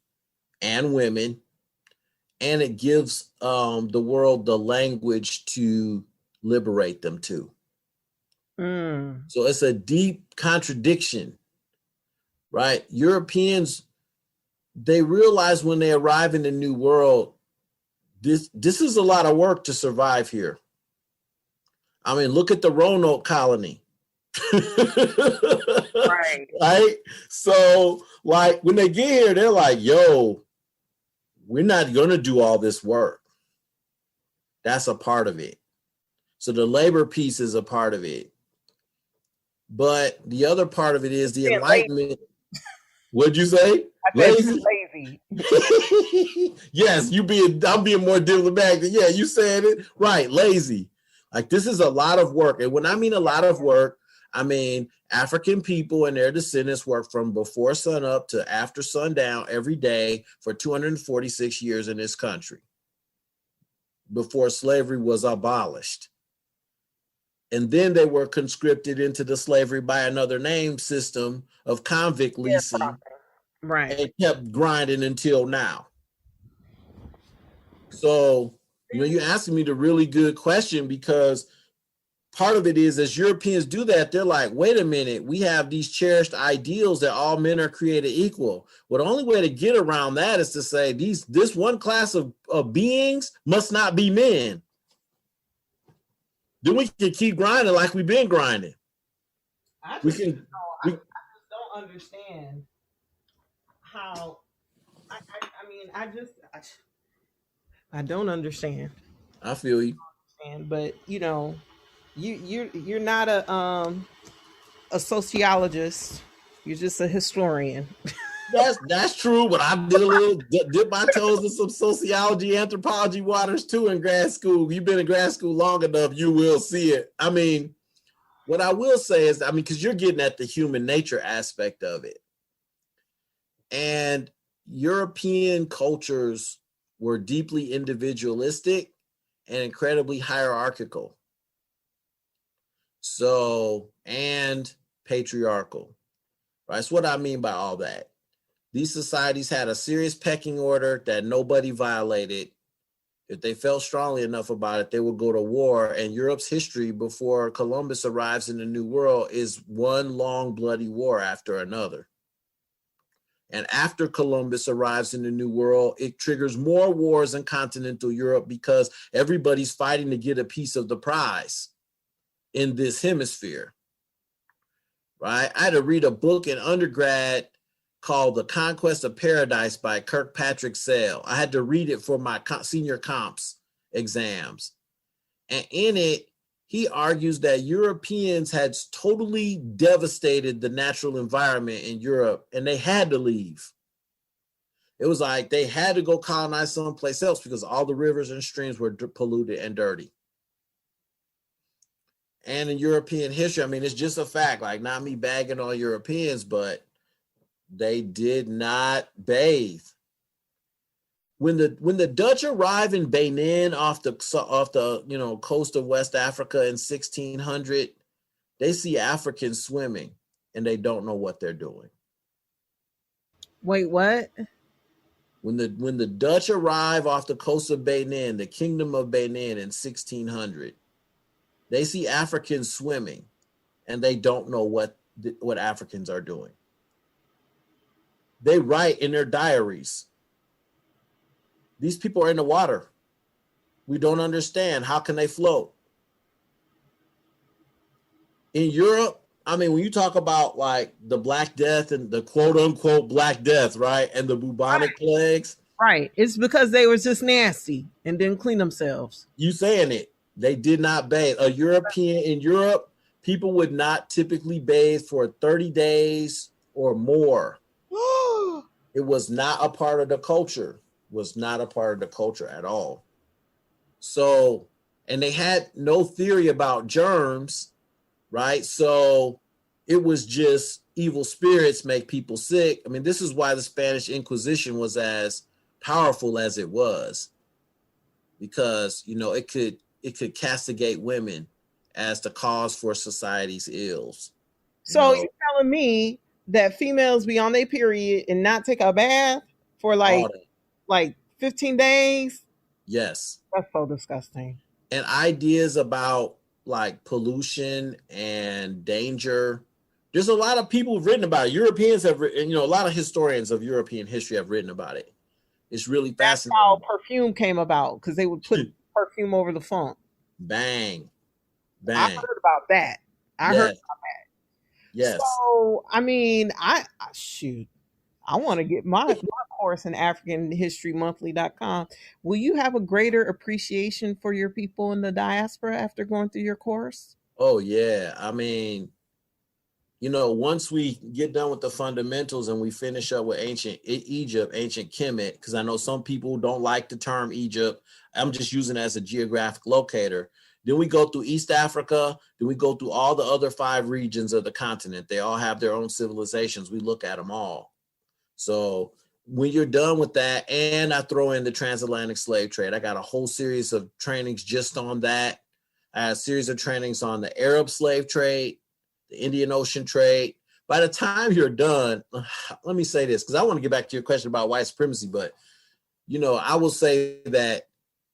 and women, and it gives the world the language to liberate them too. So it's a deep contradiction, right? Europeans, they realize when they arrive in the New World, this is a lot of work to survive here. I mean, look at the Roanoke colony. Right. So, like, when they get here, they're like, yo, we're not going to do all this work. That's a part of it. So the labor piece is a part of it. But the other part of it is the Enlightenment. Lazy. What'd you say? Lazy. Yes, I'm being more diplomatic. Yeah, you said it right. Lazy. Like, this is a lot of work. And when I mean a lot of work, I mean African people and their descendants work from before sunup to after sundown every day for 246 years in this country before slavery was abolished. And then they were conscripted into the slavery by another name system of convict leasing. Right. And kept grinding until now. So, you're asking me the really good question, because part of it is, as Europeans do that, they're like, wait a minute, we have these cherished ideals that all men are created equal. Well, the only way to get around that is to say this one class of beings must not be men. Then we can keep grinding like we've been grinding. I just don't understand how. I don't understand. I feel you. But you're not a sociologist. You're just a historian. That's true, but I did a little dip my toes in some sociology, anthropology waters too in grad school. You've been in grad school long enough, you will see it. I mean, what I will say is, because you're getting at the human nature aspect of it. And European cultures were deeply individualistic and incredibly hierarchical. So, and patriarchal. Right? That's what I mean by all that. These societies had a serious pecking order that nobody violated. If they felt strongly enough about it, they would go to war. And Europe's history before Columbus arrives in the New World is one long bloody war after another. And after Columbus arrives in the New World, it triggers more wars in continental Europe because everybody's fighting to get a piece of the prize in this hemisphere. Right? I had to read a book in undergrad called The Conquest of Paradise by Kirkpatrick Sale. I had to read it for my senior comps exams. And in it, he argues that Europeans had totally devastated the natural environment in Europe and they had to leave. It was like they had to go colonize someplace else because all the rivers and streams were polluted and dirty. And in European history, it's just a fact, like not me bagging on Europeans, but they did not bathe. When the Dutch arrive in Benin off the coast of West Africa in 1600, they see Africans swimming and they don't know what they're doing. Wait, what? When the Dutch arrive off the coast of Benin, the Kingdom of Benin in 1600, they see Africans swimming and they don't know what Africans are doing. They write in their diaries, these people are in the water. We don't understand. How can they float? In Europe, when you talk about like the Black Death and the quote unquote Black Death, right? And the bubonic plagues. Right. It's because they were just nasty and didn't clean themselves. You saying it. They did not bathe. In Europe, people would not typically bathe for 30 days or more. It was not a part of the culture. Was not a part of the culture at all. So, and they had no theory about germs, right? So it was just evil spirits make people sick. This is why the Spanish Inquisition was as powerful as it was, because, it could castigate women as the cause for society's ills. So you're telling me that females be on their period and not take a bath for like 15 days? Yes. That's so disgusting. And ideas about like pollution and danger. There's a lot of people who've written about it. Europeans have written, a lot of historians of European history have written about it. It's really fascinating. That's how perfume came about, because they would put perfume over the funk. Bang. I heard about that. Yes. So, I want to get my course in AfricanHistoryMonthly.com. Will you have a greater appreciation for your people in the diaspora after going through your course? Oh, yeah. Once we get done with the fundamentals and we finish up with ancient Egypt, ancient Kemet, because I know some people don't like the term Egypt. I'm just using it as a geographic locator. Then we go through East Africa. Then we go through all the other 5 regions of the continent. They all have their own civilizations. We look at them all. So when you're done with that, and I throw in the transatlantic slave trade, I got a whole series of trainings just on that. I had a series of trainings on the Arab slave trade, the Indian Ocean trade. By the time you're done, let me say this, because I want to get back to your question about white supremacy, but, I will say that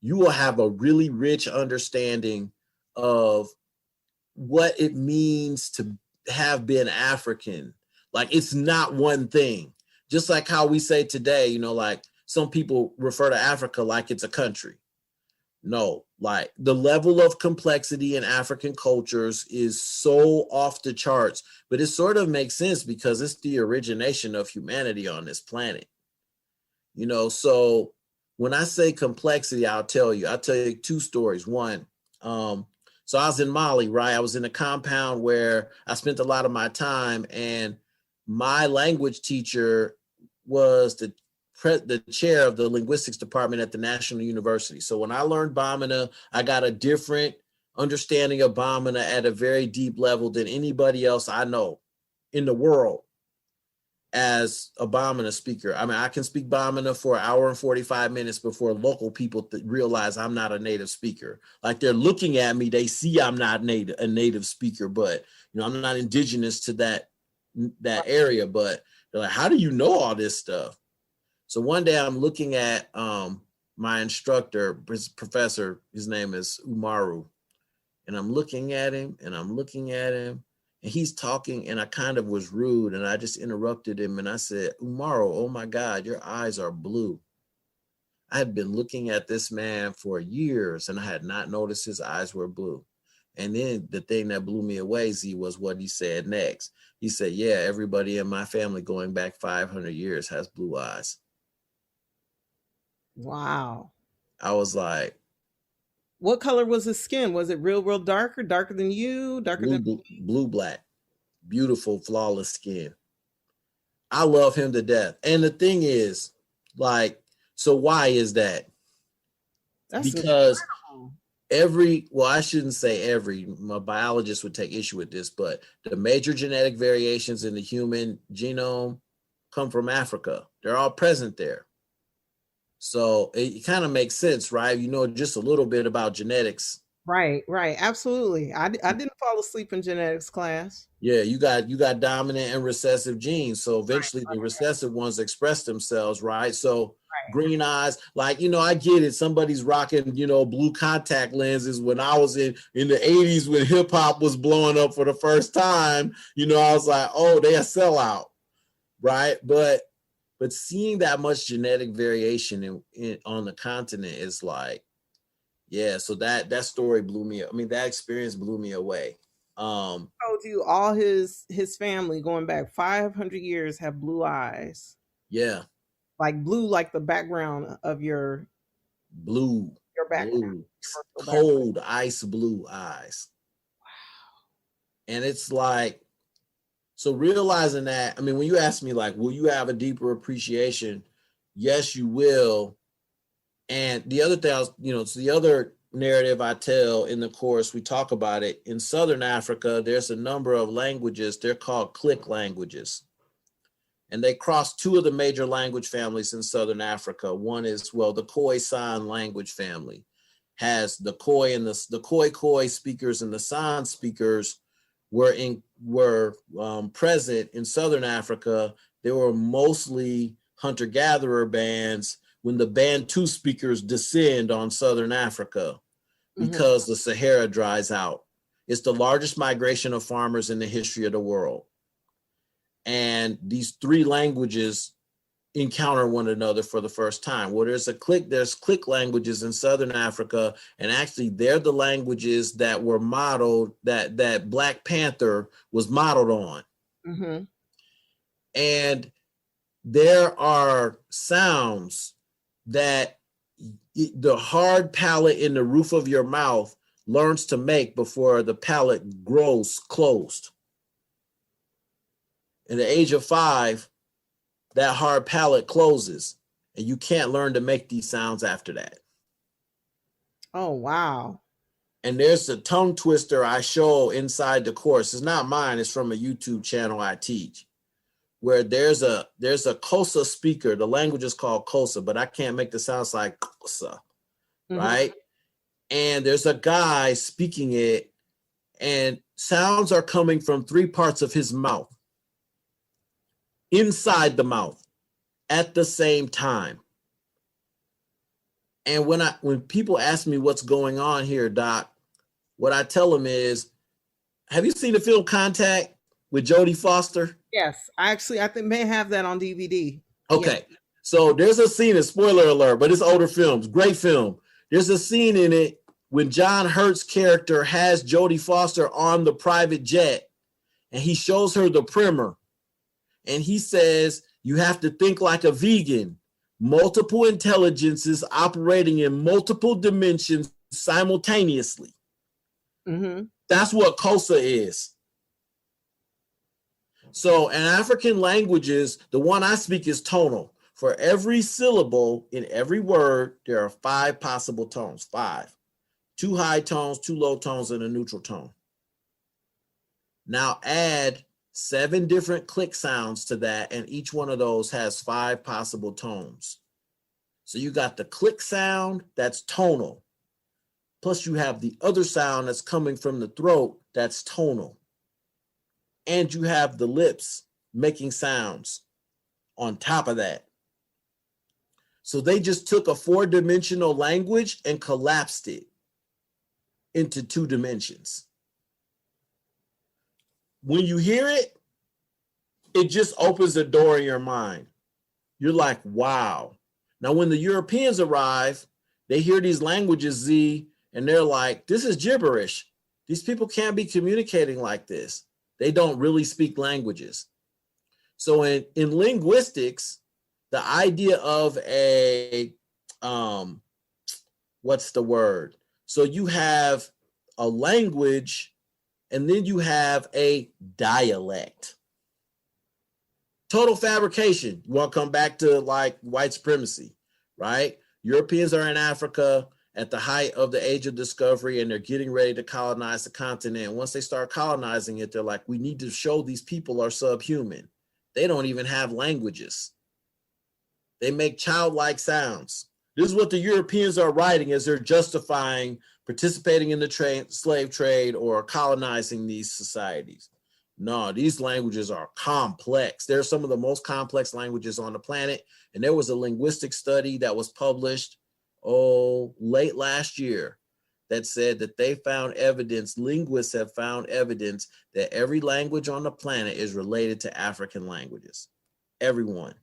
you will have a really rich understanding of what it means to have been African. Like, it's not one thing. Just like how we say today, like some people refer to Africa like it's a country. No, like the level of complexity in African cultures is so off the charts, but it sort of makes sense because it's the origination of humanity on this planet. So when I say complexity, I'll tell you 2 stories. One, so I was in Mali, right? I was in a compound where I spent a lot of my time, and my language teacher was the chair of the linguistics department at the National University. So when I learned Bamana, I got a different understanding of Bamana at a very deep level than anybody else I know in the world as a Bamana speaker. I mean, I can speak Bamana for an hour and 45 minutes before local people realize I'm not a native speaker. Like, they're looking at me, they see I'm not a native speaker, but I'm not indigenous to that area, but they're like, how do you know all this stuff? So one day I'm looking at my instructor, professor, his name is Umaru, and I'm looking at him and he's talking, and I kind of was rude, and I just interrupted him, and I said, Umaru, oh my God, your eyes are blue. I had been looking at this man for years, and I had not noticed his eyes were blue. And then the thing that blew me away, Z, was what he said next. He said, yeah, everybody in my family going back 500 years has blue eyes. Wow. I was like, what color was his skin? Was it real dark, or darker than you? Blue, black, beautiful, flawless skin. I love him to death. And the thing is, like, so why is that? Because I shouldn't say my biologist would take issue with this, but the major genetic variations in the human genome come from Africa. They're all present there. So it kind of makes sense, right? Just a little bit about genetics. Right. Absolutely. I didn't fall asleep in genetics class. Yeah, you got dominant and recessive genes. So eventually the recessive ones express themselves, right? So green eyes, like, I get it. Somebody's rocking, blue contact lenses. When I was in the 80s, when hip hop was blowing up for the first time, I was like, oh, they're a sellout, right? But seeing that much genetic variation on the continent is like, yeah. So that story blew me. I mean, that experience blew me away. Told you all his family going back 500 years have blue eyes. Yeah. Like blue, like the background of your background. Blue. Cold ice blue eyes. Wow. And it's like, so realizing that, I mean, when you ask me, like, will you have a deeper appreciation? Yes, you will. And the other thing, it's the other narrative I tell in the course, we talk about it. In Southern Africa, there's a number of languages. They're called click languages. And they cross two of the major language families in Southern Africa. One is, the Khoi-San language family has the Khoi and the Khoi speakers and the San speakers were present in Southern Africa. They were mostly hunter-gatherer bands when the Bantu speakers descend on Southern Africa because the Sahara dries out. It's the largest migration of farmers in the history of the world. And these three languages encounter one another for the first time. Well, there's click languages in Southern Africa, and actually they're the languages that were modeled, that Black Panther was modeled on. Mm-hmm. And there are sounds that the hard palate in the roof of your mouth learns to make before the palate grows closed. At the age of 5, that hard palate closes, and you can't learn to make these sounds after that. Oh, wow. And there's a tongue twister I show inside the course. It's not mine. It's from a YouTube channel I teach, where there's a Xhosa speaker. The language is called Xhosa, but I can't make the sounds like Xhosa, right? And there's a guy speaking it, and sounds are coming from 3 parts of his mouth, inside the mouth, at the same time. And when people ask me what's going on here, Doc, what I tell them is, have you seen the film Contact with Jodie Foster? Yes, I think may have that on DVD. Okay, yeah. So there's a scene, a spoiler alert, but it's older films, great film. There's a scene in it when John Hurt's character has Jodie Foster on the private jet, and he shows her the primer, and he says, you have to think like a vegan, multiple intelligences operating in multiple dimensions simultaneously. Mm-hmm. That's what Xhosa is. So in African languages, the one I speak is tonal. For every syllable in every word, there are 5 possible tones. 5. 2 high tones, 2 low tones, and a neutral tone. Now add 7 different click sounds to that, and each one of those has 5 possible tones. So you got the click sound, that's tonal. Plus you have the other sound that's coming from the throat, that's tonal. And you have the lips making sounds on top of that. So they just took a 4-dimensional language and collapsed it into 2 dimensions. When you hear it, it just opens the door in your mind. You're like, wow. Now, when the Europeans arrive, they hear these languages, Z, and they're like, this is gibberish. These people can't be communicating like this. They don't really speak languages. So in linguistics, the idea of a, what's the word? So you have a language and then you have a dialect. Total fabrication. You want to come back to like white supremacy, right? Europeans are in Africa at the height of the age of discovery and they're getting ready to colonize the continent. Once they start colonizing it, they're like, we need to show these people are subhuman. They don't even have languages. They make childlike sounds. This is what the Europeans are writing as they're justifying participating in the slave trade or colonizing these societies. No, these languages are complex. They're some of the most complex languages on the planet. And there was a linguistic study that was published, late last year that said that they found evidence, linguists have found evidence that every language on the planet is related to African languages. Everyone.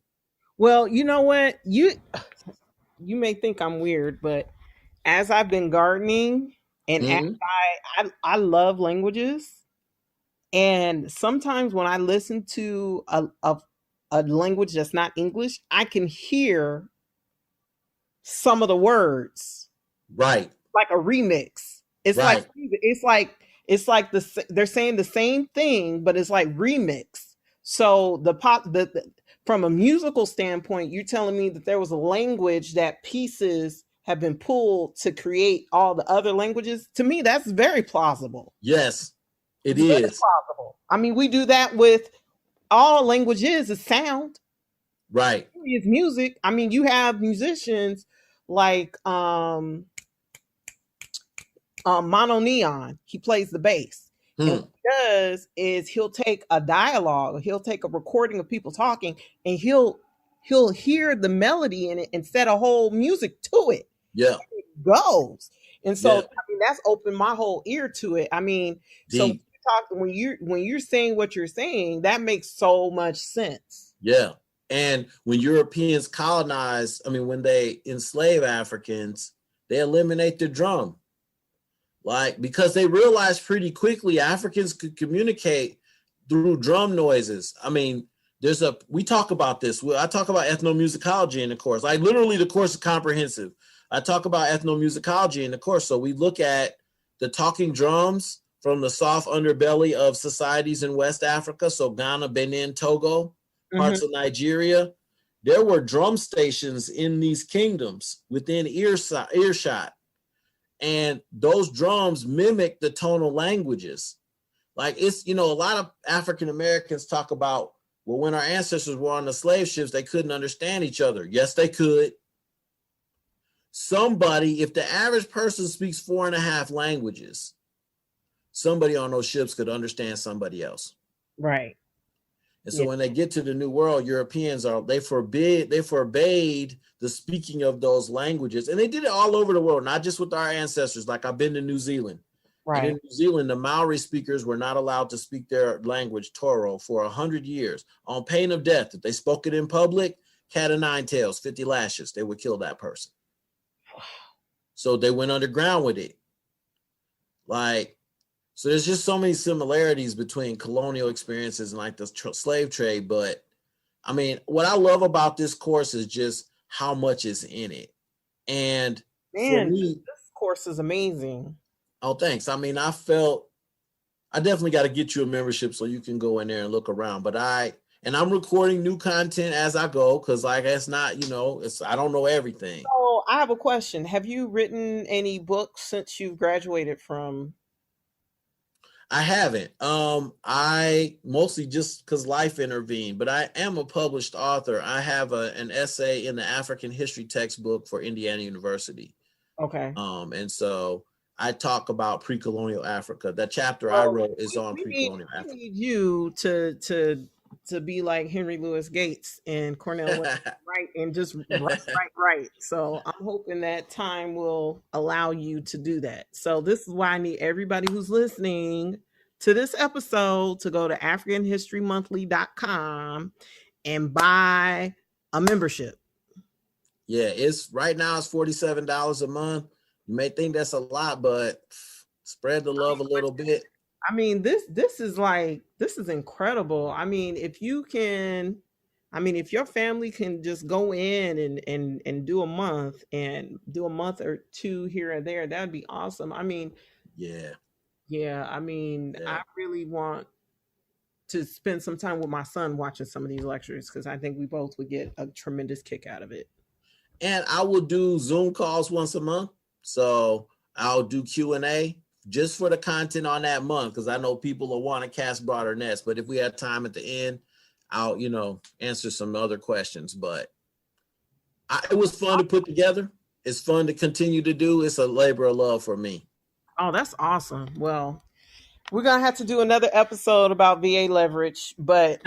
Well, you know what? You may think I'm weird, but as I've been gardening and I love languages. And sometimes when I listen to a language that's not English, I can hear some of the words. Right. Like a remix. It's right. like they're saying the same thing, but it's like remix. So from a musical standpoint, you're telling me that there was a language that pieces have been pulled to create all the other languages. To me, that's very plausible. Yes, it's very plausible. I mean, we do that with all languages is sound. Right. It's music. I mean, you have musicians like Mono Neon. He plays the bass. And what he does is he'll take a dialogue, he'll take a recording of people talking, and he'll hear the melody in it and set a whole music to it. Yeah. It goes. And so I mean, that's opened my whole ear to it. I mean, so when you're saying what you're saying, that makes so much sense. Yeah. And when Europeans colonize, I mean, when they enslave Africans, they eliminate the drum. Like, because they realized pretty quickly Africans could communicate through drum noises. I mean, we talk about this. I talk about ethnomusicology in the course. Like, literally, the course is comprehensive. I talk about ethnomusicology in the course. So we look at the talking drums from the soft underbelly of societies in West Africa. So Ghana, Benin, Togo, parts of Nigeria. There were drum stations in these kingdoms within earshot. And those drums mimic the tonal languages. Like, it's, a lot of African Americans talk about, well, when our ancestors were on the slave ships, they couldn't understand each other. Yes, they could. If the average person speaks 4.5 languages, somebody on those ships could understand somebody else. Right. And so when they get to the New World, Europeans they forbade the speaking of those languages. And they did it all over the world, not just with our ancestors. Like, I've been to New Zealand. Right. And in New Zealand, the Maori speakers were not allowed to speak their language, Toro, for 100 years on pain of death. If they spoke it in public, cat o' nine tails, 50 lashes, they would kill that person. Wow. So they went underground with it. So there's just so many similarities between colonial experiences and like the slave trade. But I mean, what I love about this course is just how much is in it. And man, this course is amazing. Oh, thanks. I mean, I felt I definitely got to get you a membership so you can go in there and look around. But I'm recording new content as I go, because like it's not, I don't know everything. So I have a question. Have you written any books since you've graduated from? I haven't. I mostly just because life intervened, but I am a published author. I have an essay in the African history textbook for Indiana University. Okay. And so I talk about pre-colonial Africa. That chapter I wrote is on pre-colonial Africa. We need you to be like Henry Louis Gates and Cornell West, right? And just right. So I'm hoping that time will allow you to do that. So this is why I need everybody who's listening to this episode to go to AfricanHistoryMonthly.com and buy a membership. Yeah, right now it's $47 a month. You may think that's a lot, but spread the love a little bit. I mean, this is incredible. I mean, if your family can just go in and do a month or two here and there, that'd be awesome. I mean, yeah. I really want to spend some time with my son watching some of these lectures, because I think we both would get a tremendous kick out of it. And I will do Zoom calls once a month. So I'll do Q&A just for the content on that month, because I know people will want to cast broader nets. But if we have time at the end, I'll, answer some other questions. But it was fun to put together. It's fun to continue to do. It's a labor of love for me. Oh, that's awesome. Well, we're going to have to do another episode about VA leverage, but...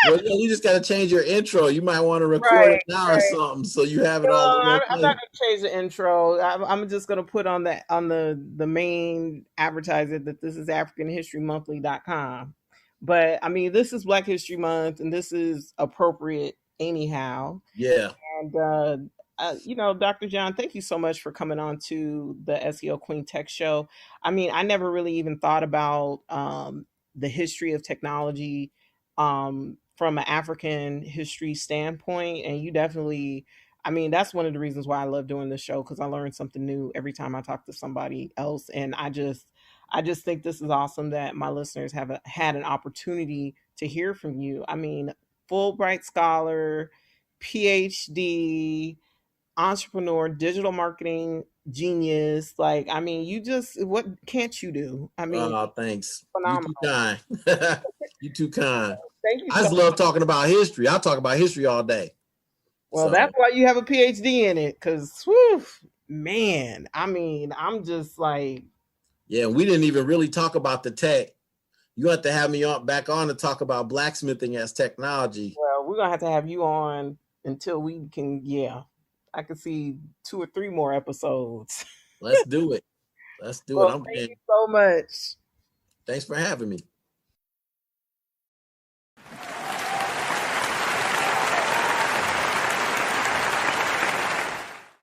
Well, you just got to change your intro. You might want to record it now or something, so you have it all. I'm not going to change the intro. I'm just going to put on the main advertiser that this is AfricanHistoryMonthly.com. But I mean, this is Black History Month, and this is appropriate anyhow. Yeah. And Dr. John, thank you so much for coming on to the SEO Queen Tech Show. I mean, I never really even thought about the history of technology from an African history standpoint. And you definitely, I mean, that's one of the reasons why I love doing this show, because I learn something new every time I talk to somebody else. And I just think this is awesome that my listeners have had an opportunity to hear from you. I mean, Fulbright scholar, Ph.D., entrepreneur, digital marketing genius. Like, I mean, what can't you do? I mean, thanks. Phenomenal. You too kind. You too kind. Thank you. I just love talking about history. I'll talk about history all day. Well, that's why you have a PhD in it, because, man, I mean, I'm just like... Yeah, we didn't even really talk about the tech. You have to have me back on to talk about blacksmithing as technology. Well, we're going to have you on until we can, I can see 2 or 3 more episodes. Let's do it. Let's do it. Thank you so much. Thanks for having me.